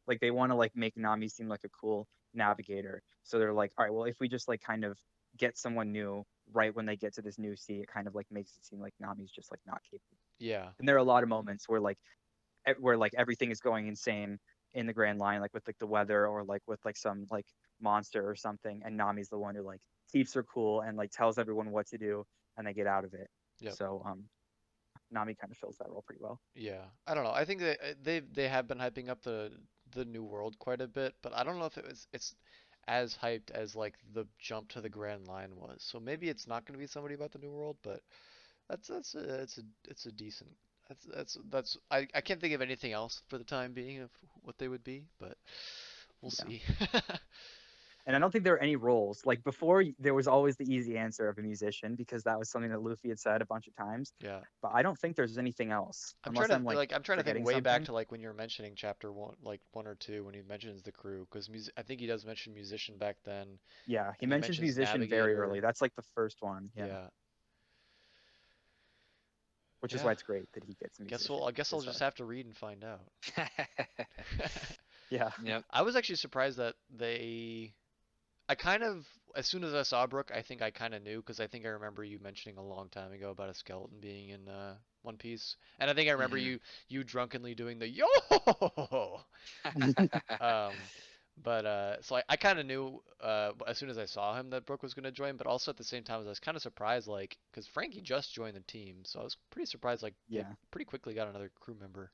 Like they want to like make Nami seem like a cool navigator, so they're like, all right, well, if we just like kind of get someone new right when they get to this new sea, it kind of like makes it seem like Nami's just like not capable. yeah, And there are a lot of moments where like where like everything is going insane in the Grand Line, like with like the weather or like with like some like monster or something, and Nami's the one who like keeps her cool and like tells everyone what to do, and they get out of it. yep, So Nami kind of fills that role pretty well. yeah. I don't know. I think they have been hyping up the new world quite a bit, but I don't know if it's as hyped as like the jump to the Grand Line was. So maybe it's not going to be somebody about the New World, but it's a decent. I can't think of anything else for the time being of what they would be, but we'll Yeah. see. And I don't think there are any roles. Like before, there was always the easy answer of a musician because that was something that Luffy had said a bunch of times. Yeah. But I don't think there's anything else unless I'm like I'm trying to think forgetting way back something. to like when you were mentioning chapter one, like one or two, when he mentions the crew, because I think he does mention musician back then, Yeah, he and he mentions mentions musician very early. navigator. That's like the first one. Yeah, Yeah, which is yeah. why it's great that he gets a musician I guess I'll this just arc. have to read and find out. Yeah, Yep. I was actually surprised that I kind of, as soon as I saw Brook, I think I kind of knew because I think I remember you mentioning a long time ago about a skeleton being in One Piece, and I think I remember Mhm. you drunkenly doing the yo. Um, but so I kind of knew as soon as I saw him that Brook was going to join, but also at the same time I was kind of surprised, like, because Frankie just joined the team, so I was pretty surprised, like they yeah, pretty quickly got another crew member,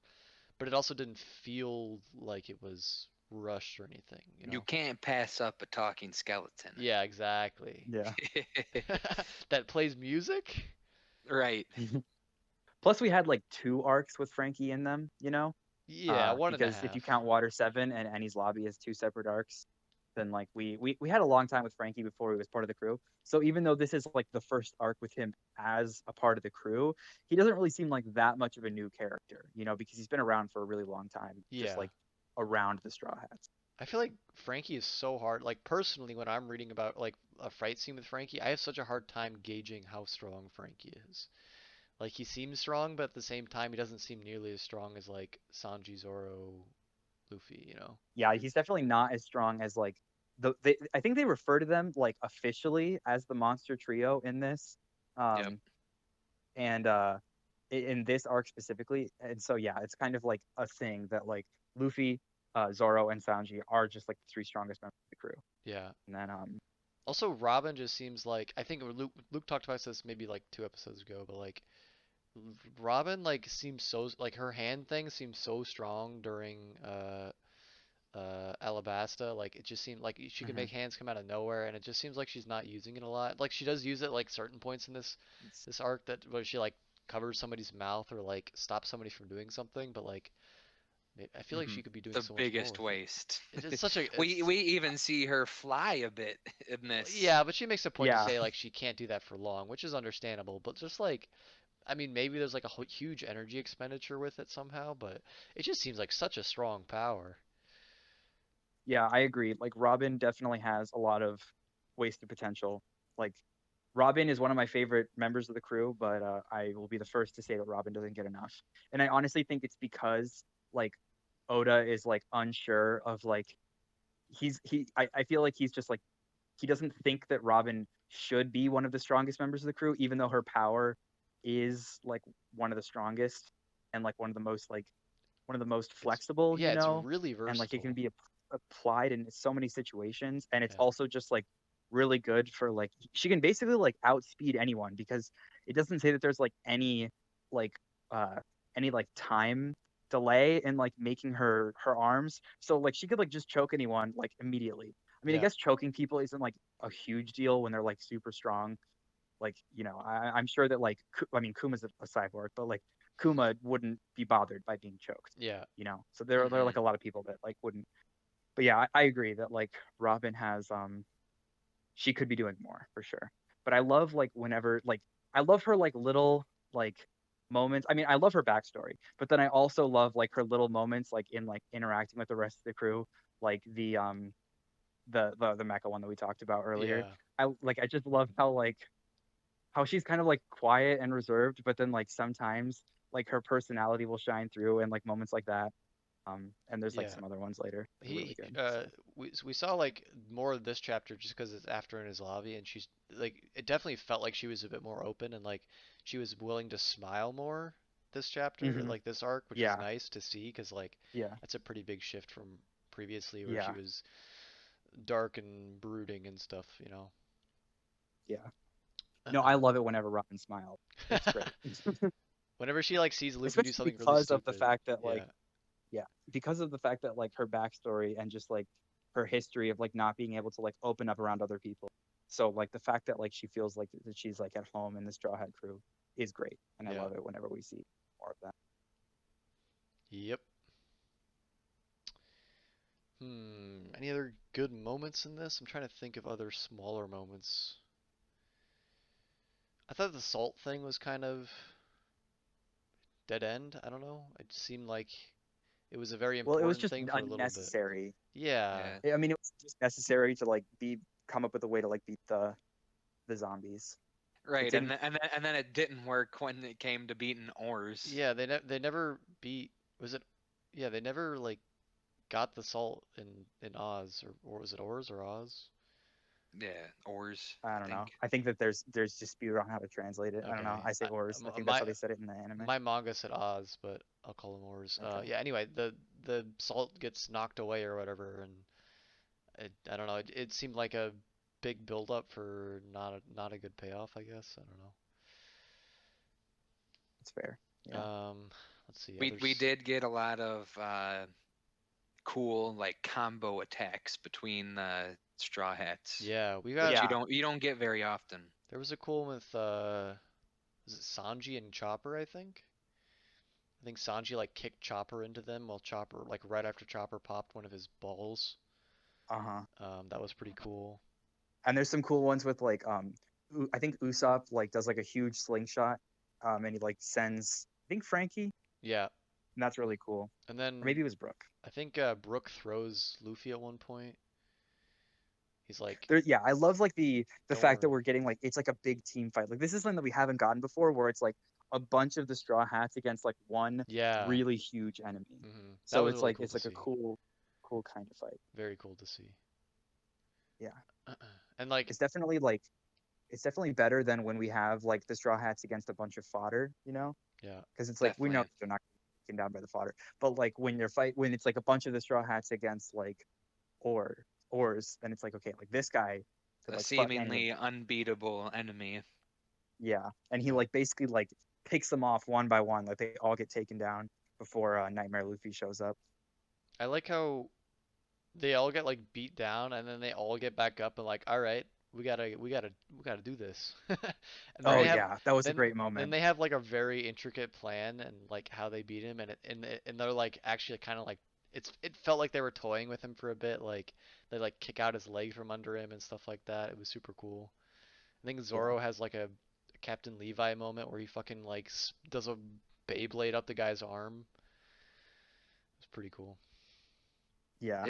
but it also didn't feel like it was rushed or anything, you You know? can't pass up a talking skeleton. Yeah, exactly. yeah. That plays music? Right. Plus, we had like two arcs with Frankie in them. Yeah, one and a Because if you half. count Water Seven and Annie's Lobby as two separate arcs, then like we had a long time with Frankie before he was part of the crew. So even though this is like the first arc with him as a part of the crew, he doesn't really seem like that much of a new character, because he's been around for a really long time, just Yeah. like around the Straw Hats. I feel like Frankie is so hard. Like personally, when I'm reading about like a fight scene with Frankie, I have such a hard time gauging how strong Frankie is. Like he seems strong, but at the same time, he doesn't seem nearly as strong as like Sanji, Zoro, Luffy. You know? Yeah, he's definitely not as strong as like I think they refer to them like officially as the Monster Trio in this. Yep. Um, and in this arc specifically. And so yeah, it's kind of like a thing that like Luffy, Zoro, and Sanji are just like the three strongest members of the crew. Yeah. And then Also, Robin just seems like I think Luke talked about this maybe like 2 episodes ago, but like Robin like seems so like her hand thing seems so strong during Alabasta. Like it just seemed like she can mhm. make hands come out of nowhere, and it just seems like she's not using it a lot. Like she does use it like certain points in this arc that where she like covers somebody's mouth or like stops somebody from doing something, but like I feel like Mhm. she could be doing The so much more biggest with it. waste. It's such a We even see her fly a bit in this. yeah, but she makes a point to Yeah, say like she can't do that for long, which is understandable. But just like I mean, maybe there's like a huge energy expenditure with it somehow, but it just seems like such a strong power. yeah, I agree. Like Robin definitely has a lot of wasted potential. Like Robin is one of my favorite members of the crew, but I will be the first to say that Robin doesn't get enough. And I honestly think it's because like Oda is like unsure of like I feel like he's just like he doesn't think that Robin should be one of the strongest members of the crew, even though her power is like one of the strongest and like one of the most It's flexible, yeah, it's really and like it can versatile. be applied in so many situations. And it's Yeah. also just like really good for like she can basically like outspeed anyone because it doesn't say that there's like like uh any like time delay in like making her arms. So like she could like just choke anyone like immediately. I mean, I Yeah. guess choking people isn't like a huge deal when they're like super strong. Like, I'm sure that like, I mean, Kuma's a cyborg, but like Kuma wouldn't be bothered by being choked, Yeah. So there are Hmm. like a lot of people that like wouldn't. But yeah, I agree that like Robin has, she could be doing more for sure. But I love like whenever, like, I love her like little like moments. I mean, I love her backstory, but then I also love like her little moments, like in like interacting with the rest of the crew, like the mecha one that we talked about earlier. Yeah. I just love how she's kind of like quiet and reserved, but then like sometimes like her personality will shine through in like moments like that. And there's like Yeah. some other ones later that are really He good. uh So we saw like more of this chapter just because it's after in his lobby and she's like it definitely felt like she was a bit more open and like she was willing to smile more this chapter hmm like this arc, which was yeah, nice to see because like yeah, that's a pretty big shift from previously where she yeah, was dark and brooding and stuff, you know. yeah. No, I love it whenever Robin smiles. It's great. Whenever she like sees Luffy do Especially something really because of the stupid. fact that like Yeah. yeah, because of the fact that like her backstory and just like her history of like not being able to like open up around other people. So like the fact that like she feels like that she's like at home in the Straw Hat crew is great, and I Yeah. love it whenever we see more of that. Yep. Any other good moments in this? I'm trying to think of other smaller moments. I thought the salt thing was kind of dead end. I don't know. It seemed like it was a very Well, it was important just thing for a little bit. unnecessary. Yeah. Yeah. I mean, it was just necessary to like be come up with a way to like beat the zombies. It Right, didn't. and then it didn't work when it came to beating ores. Yeah, they never beat was it yeah, they never like got the salt in Oz or was it Oz or Oz? Yeah, ores, I I don't know. think. I think that there's dispute on how to translate it. I don't know. Okay. I say ors. I think that's My how they said it in the anime. my manga said Oz, but I'll call them Oz. Okay. Yeah, anyway, the salt gets knocked away or whatever and I don't know. It seemed like a big build up for not a good payoff, I guess. I don't That's fair. know. Yeah. Let's see. We Others. did get a lot of cool like combo attacks between Straw Hats, Yeah, we got which Yeah. you don't get very often. there was a cool one with was it Sanji and Chopper, I think? I think Sanji like kicked Chopper into them while Chopper like right after Chopper popped one of his balls. Uh-huh. That was pretty cool. And there's some cool ones with like I think Usopp like does like a huge slingshot, and he like sends I think Frankie, Yeah, and that's really cool. and Or then maybe it was Brooke. I think Brook throws Luffy at one point. He's like, There, yeah, I love like the "Don't fact that worry." we're getting like it's like a big team fight. Like this is something that we haven't gotten before, where it's like a bunch of the Straw Hats against like one Yeah, really huge enemy. that So was really cool it's to like a see. cool kind of fight. Very cool to see. Yeah, And like, it's definitely like it's definitely better than when we have like the Straw Hats against a bunch of fodder, you know? yeah, Because it's like we know Definitely they're not taken down by the fodder, but like when it's like a bunch of the Straw Hats against like ores, then it's like okay, like this guy could a like fuck any of seemingly them. unbeatable enemy. Yeah, and he yeah. like basically like picks them off one by one, like they all get taken down before Nightmare Luffy shows up. I like how they all get like beat down and then they all get back up and like, all right, we gotta do this. And then Oh they Right. have yeah, that was a then great then moment. they have like a very intricate plan and like how they beat him and they're like actually kind of like it felt like they were toying with him for a bit like they like kick out his leg from under him and stuff like that. It was super cool. I think Yeah, Zoro has like a Captain Levi moment where he fucking like does a Beyblade up the guy's arm. It's pretty cool. yeah,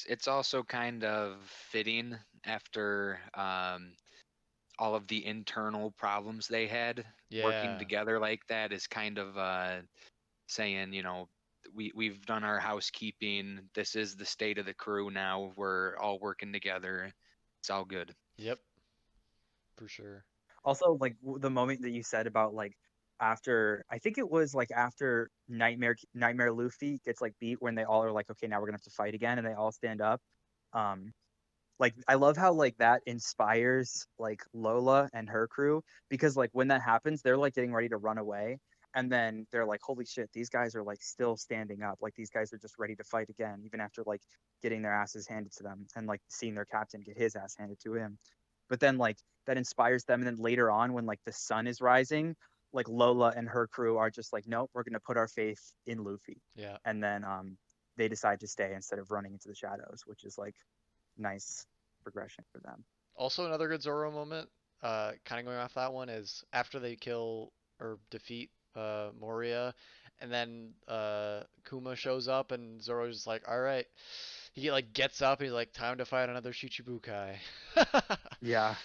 It's also kind of fitting after all of the internal problems they had. Working Yeah. together like that is kind of saying, you know, we've done our housekeeping. This is the state of the crew now. We're all working together. It's all good. Yep. For sure. also like the moment that you said about like after I think it was like after Nightmare Luffy gets like beat when they all are like okay now we're gonna have to fight again and they all stand up. um like I love how like that inspires like Lola and her crew because like when that happens they're like getting ready to run away and then they're like holy shit these guys are like still standing up, like these guys are just ready to fight again even after like getting their asses handed to them and like seeing their captain get his ass handed to him. But then like that inspires them and then later on when like the sun is rising, like Lola and her crew are just like nope, we're going to put our faith in Luffy. Yeah. And then they decide to stay instead of running into the shadows, which is like nice progression for them. Also, another good Zoro moment, kind of going off that one, is after they kill or defeat Moria, and then Kuma shows up, and Zoro's just like, "All right." He like gets up, and he's like, "Time to fight another Shichibukai." Yeah,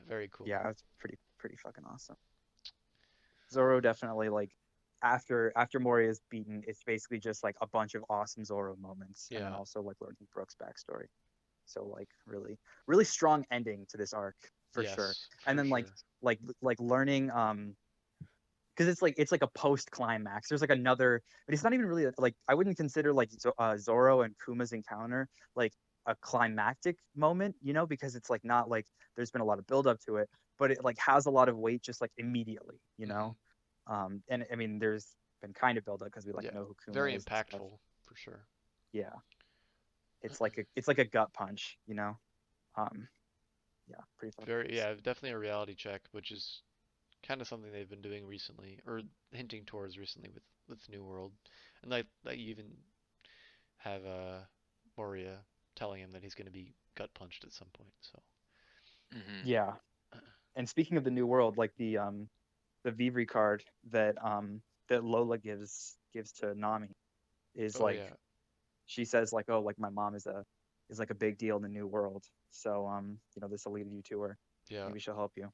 Very cool. yeah, it's pretty fucking awesome. Zoro definitely like after Moria is beaten, it's basically just like a bunch of awesome Zoro moments, and then Yeah. also like learning Brooks' backstory. So like really strong ending to this arc for sure. Yes, And for then sure. like learning because it's like a post climax. There's like another, but it's not even really like I wouldn't consider like Zoro and Kuma's encounter like a climactic moment, you know, because it's like not like there's been a lot of build up to it, but it like has a lot of weight just like immediately, you Hmm. know. And I mean, there's been kind of build up because we like Yeah. know who Kuma Very is and stuff. impactful, for sure. Yeah, it's like a gut punch, you know. Um, yeah, pretty fucking Very, awesome. yeah, definitely a reality check, which is kind of something they've been doing recently, or hinting towards recently with New World, and like you even have Moria telling him that he's going to be gut punched at some point. So Hmm. Yeah, and speaking of the new world, like the Vivri card that Lola gives to Nami is oh like yeah, she says like, oh, like my mom is like a big deal in the new world. So you know, this will lead you to her. yeah. Maybe she'll help you.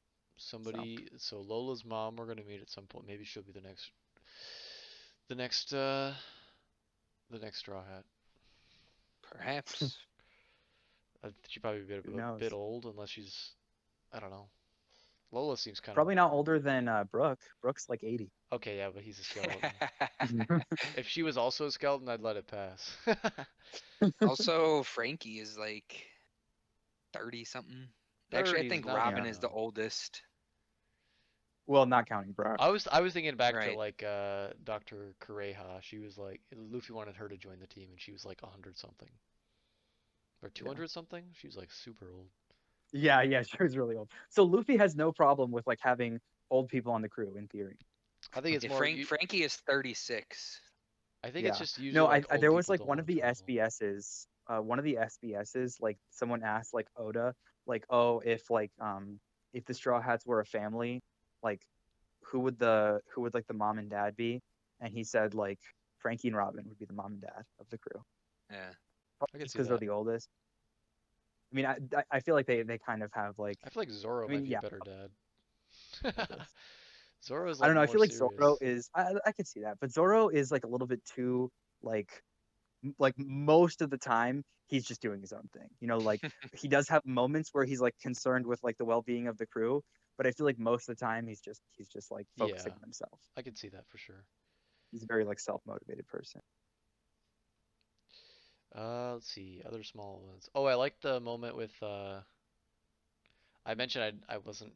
So Somebody, so Lola's mom, we're gonna meet at some point. Maybe she'll be the next, the next Straw Hat. Perhaps. She'd probably be who a bit knows? old unless she's, I don't know. Lola seems kind of Probably not older than Brooke. Brooke's like 80. okay, yeah, but he's a skeleton. Mhm. If she was also a skeleton, I'd let it pass. Also, Frankie is like 30 something. Actually, I 30's think nothing Yeah. Robin is the though. oldest. Well, not counting Brooke. I was thinking back to Right. like Dr. Kureha. She was like Luffy wanted her to join the team and she was like 100 something or Yeah. 200 something. She was like super old. Yeah, yeah, she was really old. So Luffy has no problem with like having old people on the crew in theory. I think it's Yeah, more you Frankie is 36. I think it's Yeah. just usually No, like old there was people like don't want to travel. one of the SBSs, like someone asked like Oda, like, oh, if the Straw Hats were a family, like who would like the mom and dad be? And he said like Frankie and Robin would be the mom and dad of the crew. Yeah. Probably I could just see because they're that. the oldest. I mean, I feel like they kind of have like I feel like Zoro I might mean, be a yeah, better dad. oldest. Zoro's I like don't know. I more feel like Zoro serious. is I could see that, but Zoro is like a little bit too like like most of the time he's just doing his own thing. You know, like he does have moments where he's like concerned with like the well-being of the crew, but I feel like most of the time he's just like focusing Yeah, on himself. I could see that for sure. He's a very like self-motivated person. Let's see, other small ones. Oh, I like the moment with I mentioned I wasn't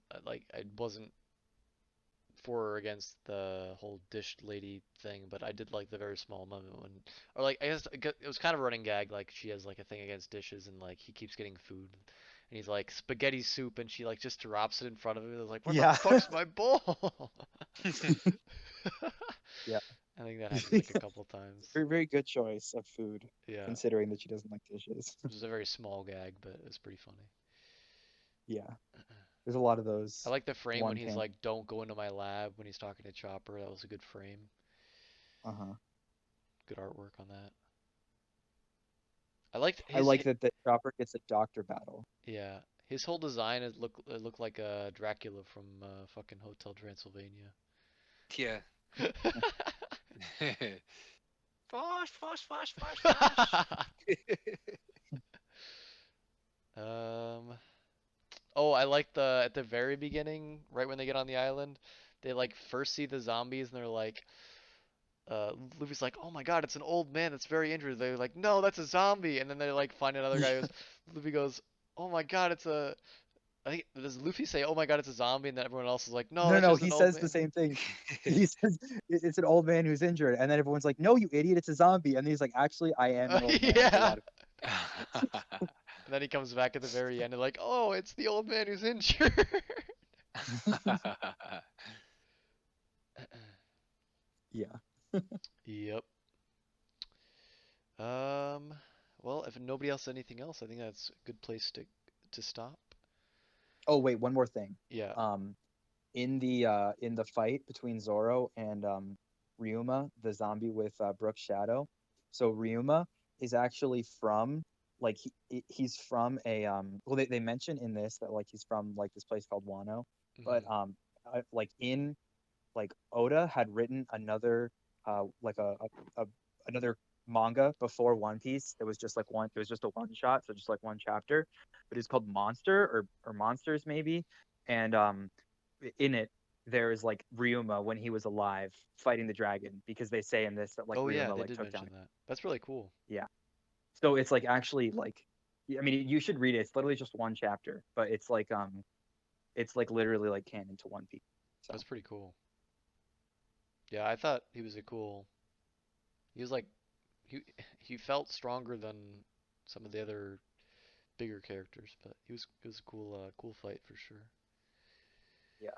for or against the whole dish lady thing, but I did like the very small moment when, or like I guess it was kind of a running gag. Like she has like a thing against dishes, and like he keeps getting food, and he's like spaghetti soup, and she like just drops it in front of him. I was like, where the Yeah. fuck's my bowl? Yeah. I think that happens like a couple times. Very, very good choice of food, Yeah, considering that she doesn't like dishes. it was a very small gag, but it was pretty funny. Yeah. There's a lot of I those like the frame when one he's pan. like, "Don't go into my lab" when he's talking to Chopper. That was a good frame. Uh-huh. Good artwork on that. I liked I his like that the Chopper gets a doctor battle. yeah, his whole design it looked like Dracula from fucking Hotel Transylvania. Yeah. Fosh, fosh, fosh, fosh, fosh. um. Oh, I like the at the very beginning, right when they get on the island, they like first see the zombies and they're like, Luffy's like, "Oh my God, it's an old man that's very injured." They're like, "No, that's a zombie." And then they like find another guy who's Luffy goes, "Oh my God, it's a." I think does Luffy say, "Oh my God, it's a zombie," and then everyone else is like, "No, No, no, that's no. just He an old says the man." same thing. He says it's an old man who's injured, and then everyone's like, "No, you idiot! It's a zombie." And he's like, "Actually, I am an old man with a Yeah. lot of." And then he comes back at the very end and like, "Oh, it's the old man who's injured." Yeah. Yep. Um. Well, if nobody else anything else, I think that's a good place to stop. Oh wait, one more thing. Yeah. Um, in the fight between Zoro and Ryuma, the zombie with Brooke's shadow. So Ryuma is actually from like he's from a well they mention in this that like he's from like this place called Wano, but Hmm. like in like Oda had written another like a another manga before One Piece. It was just like one. It was just a one shot, so just like one chapter. But it's called Monster or Monsters maybe, and in it there is like Ryuma when he was alive fighting the dragon because they say in this that like Oh yeah, Ryuma they like did took down. mention that. That's really cool. Yeah. So it's like actually like I mean you should read it. It's literally just one chapter, but it's like literally like canon to One Piece. So That's pretty cool. Yeah, I thought he was a cool. He was like he he felt stronger than. some of the other bigger characters, but it was a cool fight for sure. Yeah,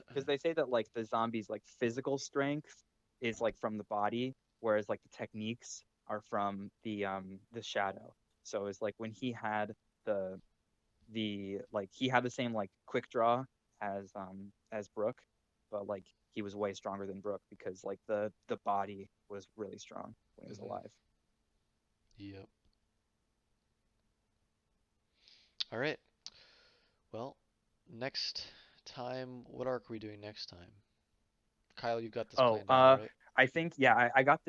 because they say that like the zombies like physical strength is like from the body, whereas like the techniques are from the shadow. So it's like when he had the like he had the same like quick draw as Brooke, but like he was way stronger than Brooke because like the body was really strong when he was Hmm. alive. Yep. All right. Well, next time, what arc are we doing next time? Kyle, you got this Oh, planned out, right? I think yeah, I got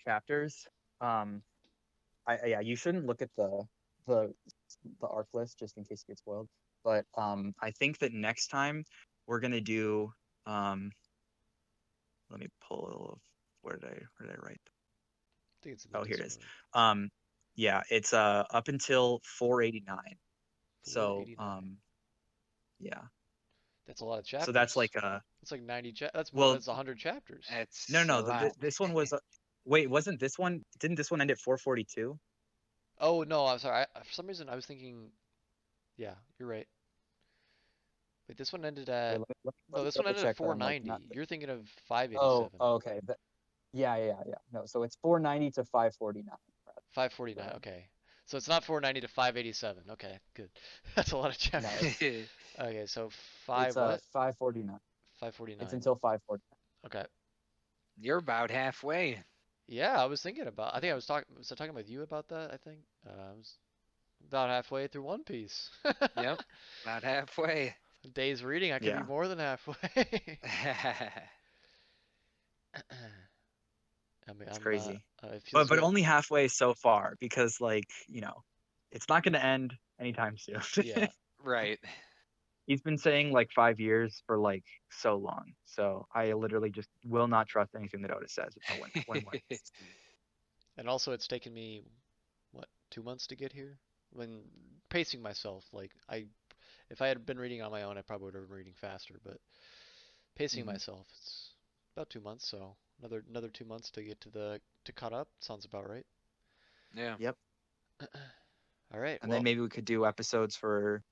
chapters. Um, yeah, you shouldn't look at the the arc list just in case you get spoiled. But I think that next time we're gonna do let me pull where did I write? I think it's in the Oh, here it is. Discord. Um, yeah, it's up until 489. So 489. yeah, That's a lot of so that's chapters. like That's like 90 that's more well that's 100 chapters. no That's no a lot. this one was wait, wasn't this one, didn't this one end at 442? Oh no, I'm sorry. For some reason I was thinking, yeah, you're right. Wait, this one ended Wait, at let no, me this one double ended at check that I'm like not. 490. You're thinking of Oh, 587. oh okay. Yeah. No, so it's 490 to 549. Go 549. ahead. Okay. So it's not 490 to 587. Okay, good. That's a lot of No, chapters. Okay, so it's 5 what? 549. It's 549. until 549. Okay. You're about halfway. Yeah, I was thinking about. I think Yeah. I talking with you about that. I think I was about halfway through One Piece. Yep, about halfway. Days reading, I could be Yeah. more than halfway. I mean, It's crazy. it feels But good. only halfway so far because like, it's not going to end anytime soon. Yeah. Right. He's been saying like 5 years for like so long. So I literally just will not trust anything that Otis says about when And also, it's taken me what 2 months to get here. When pacing myself, like if I had been reading on my own, I probably would have been reading faster. But pacing Mhm. myself, it's about 2 months. So another 2 months to get to caught up. Sounds about right. Yeah. Yep. All right. And then Well, maybe we could do episodes for,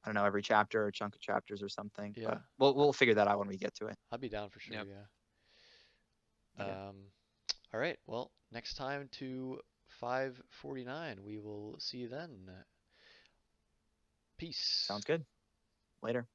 I don't know, every chapter or a chunk of chapters or something. yeah, But we'll figure that out when we get to it. I'll be down for sure. Yep. Yeah. Yeah. All right. Well, next time to 549. We will see you then. Peace. Sounds good. Later.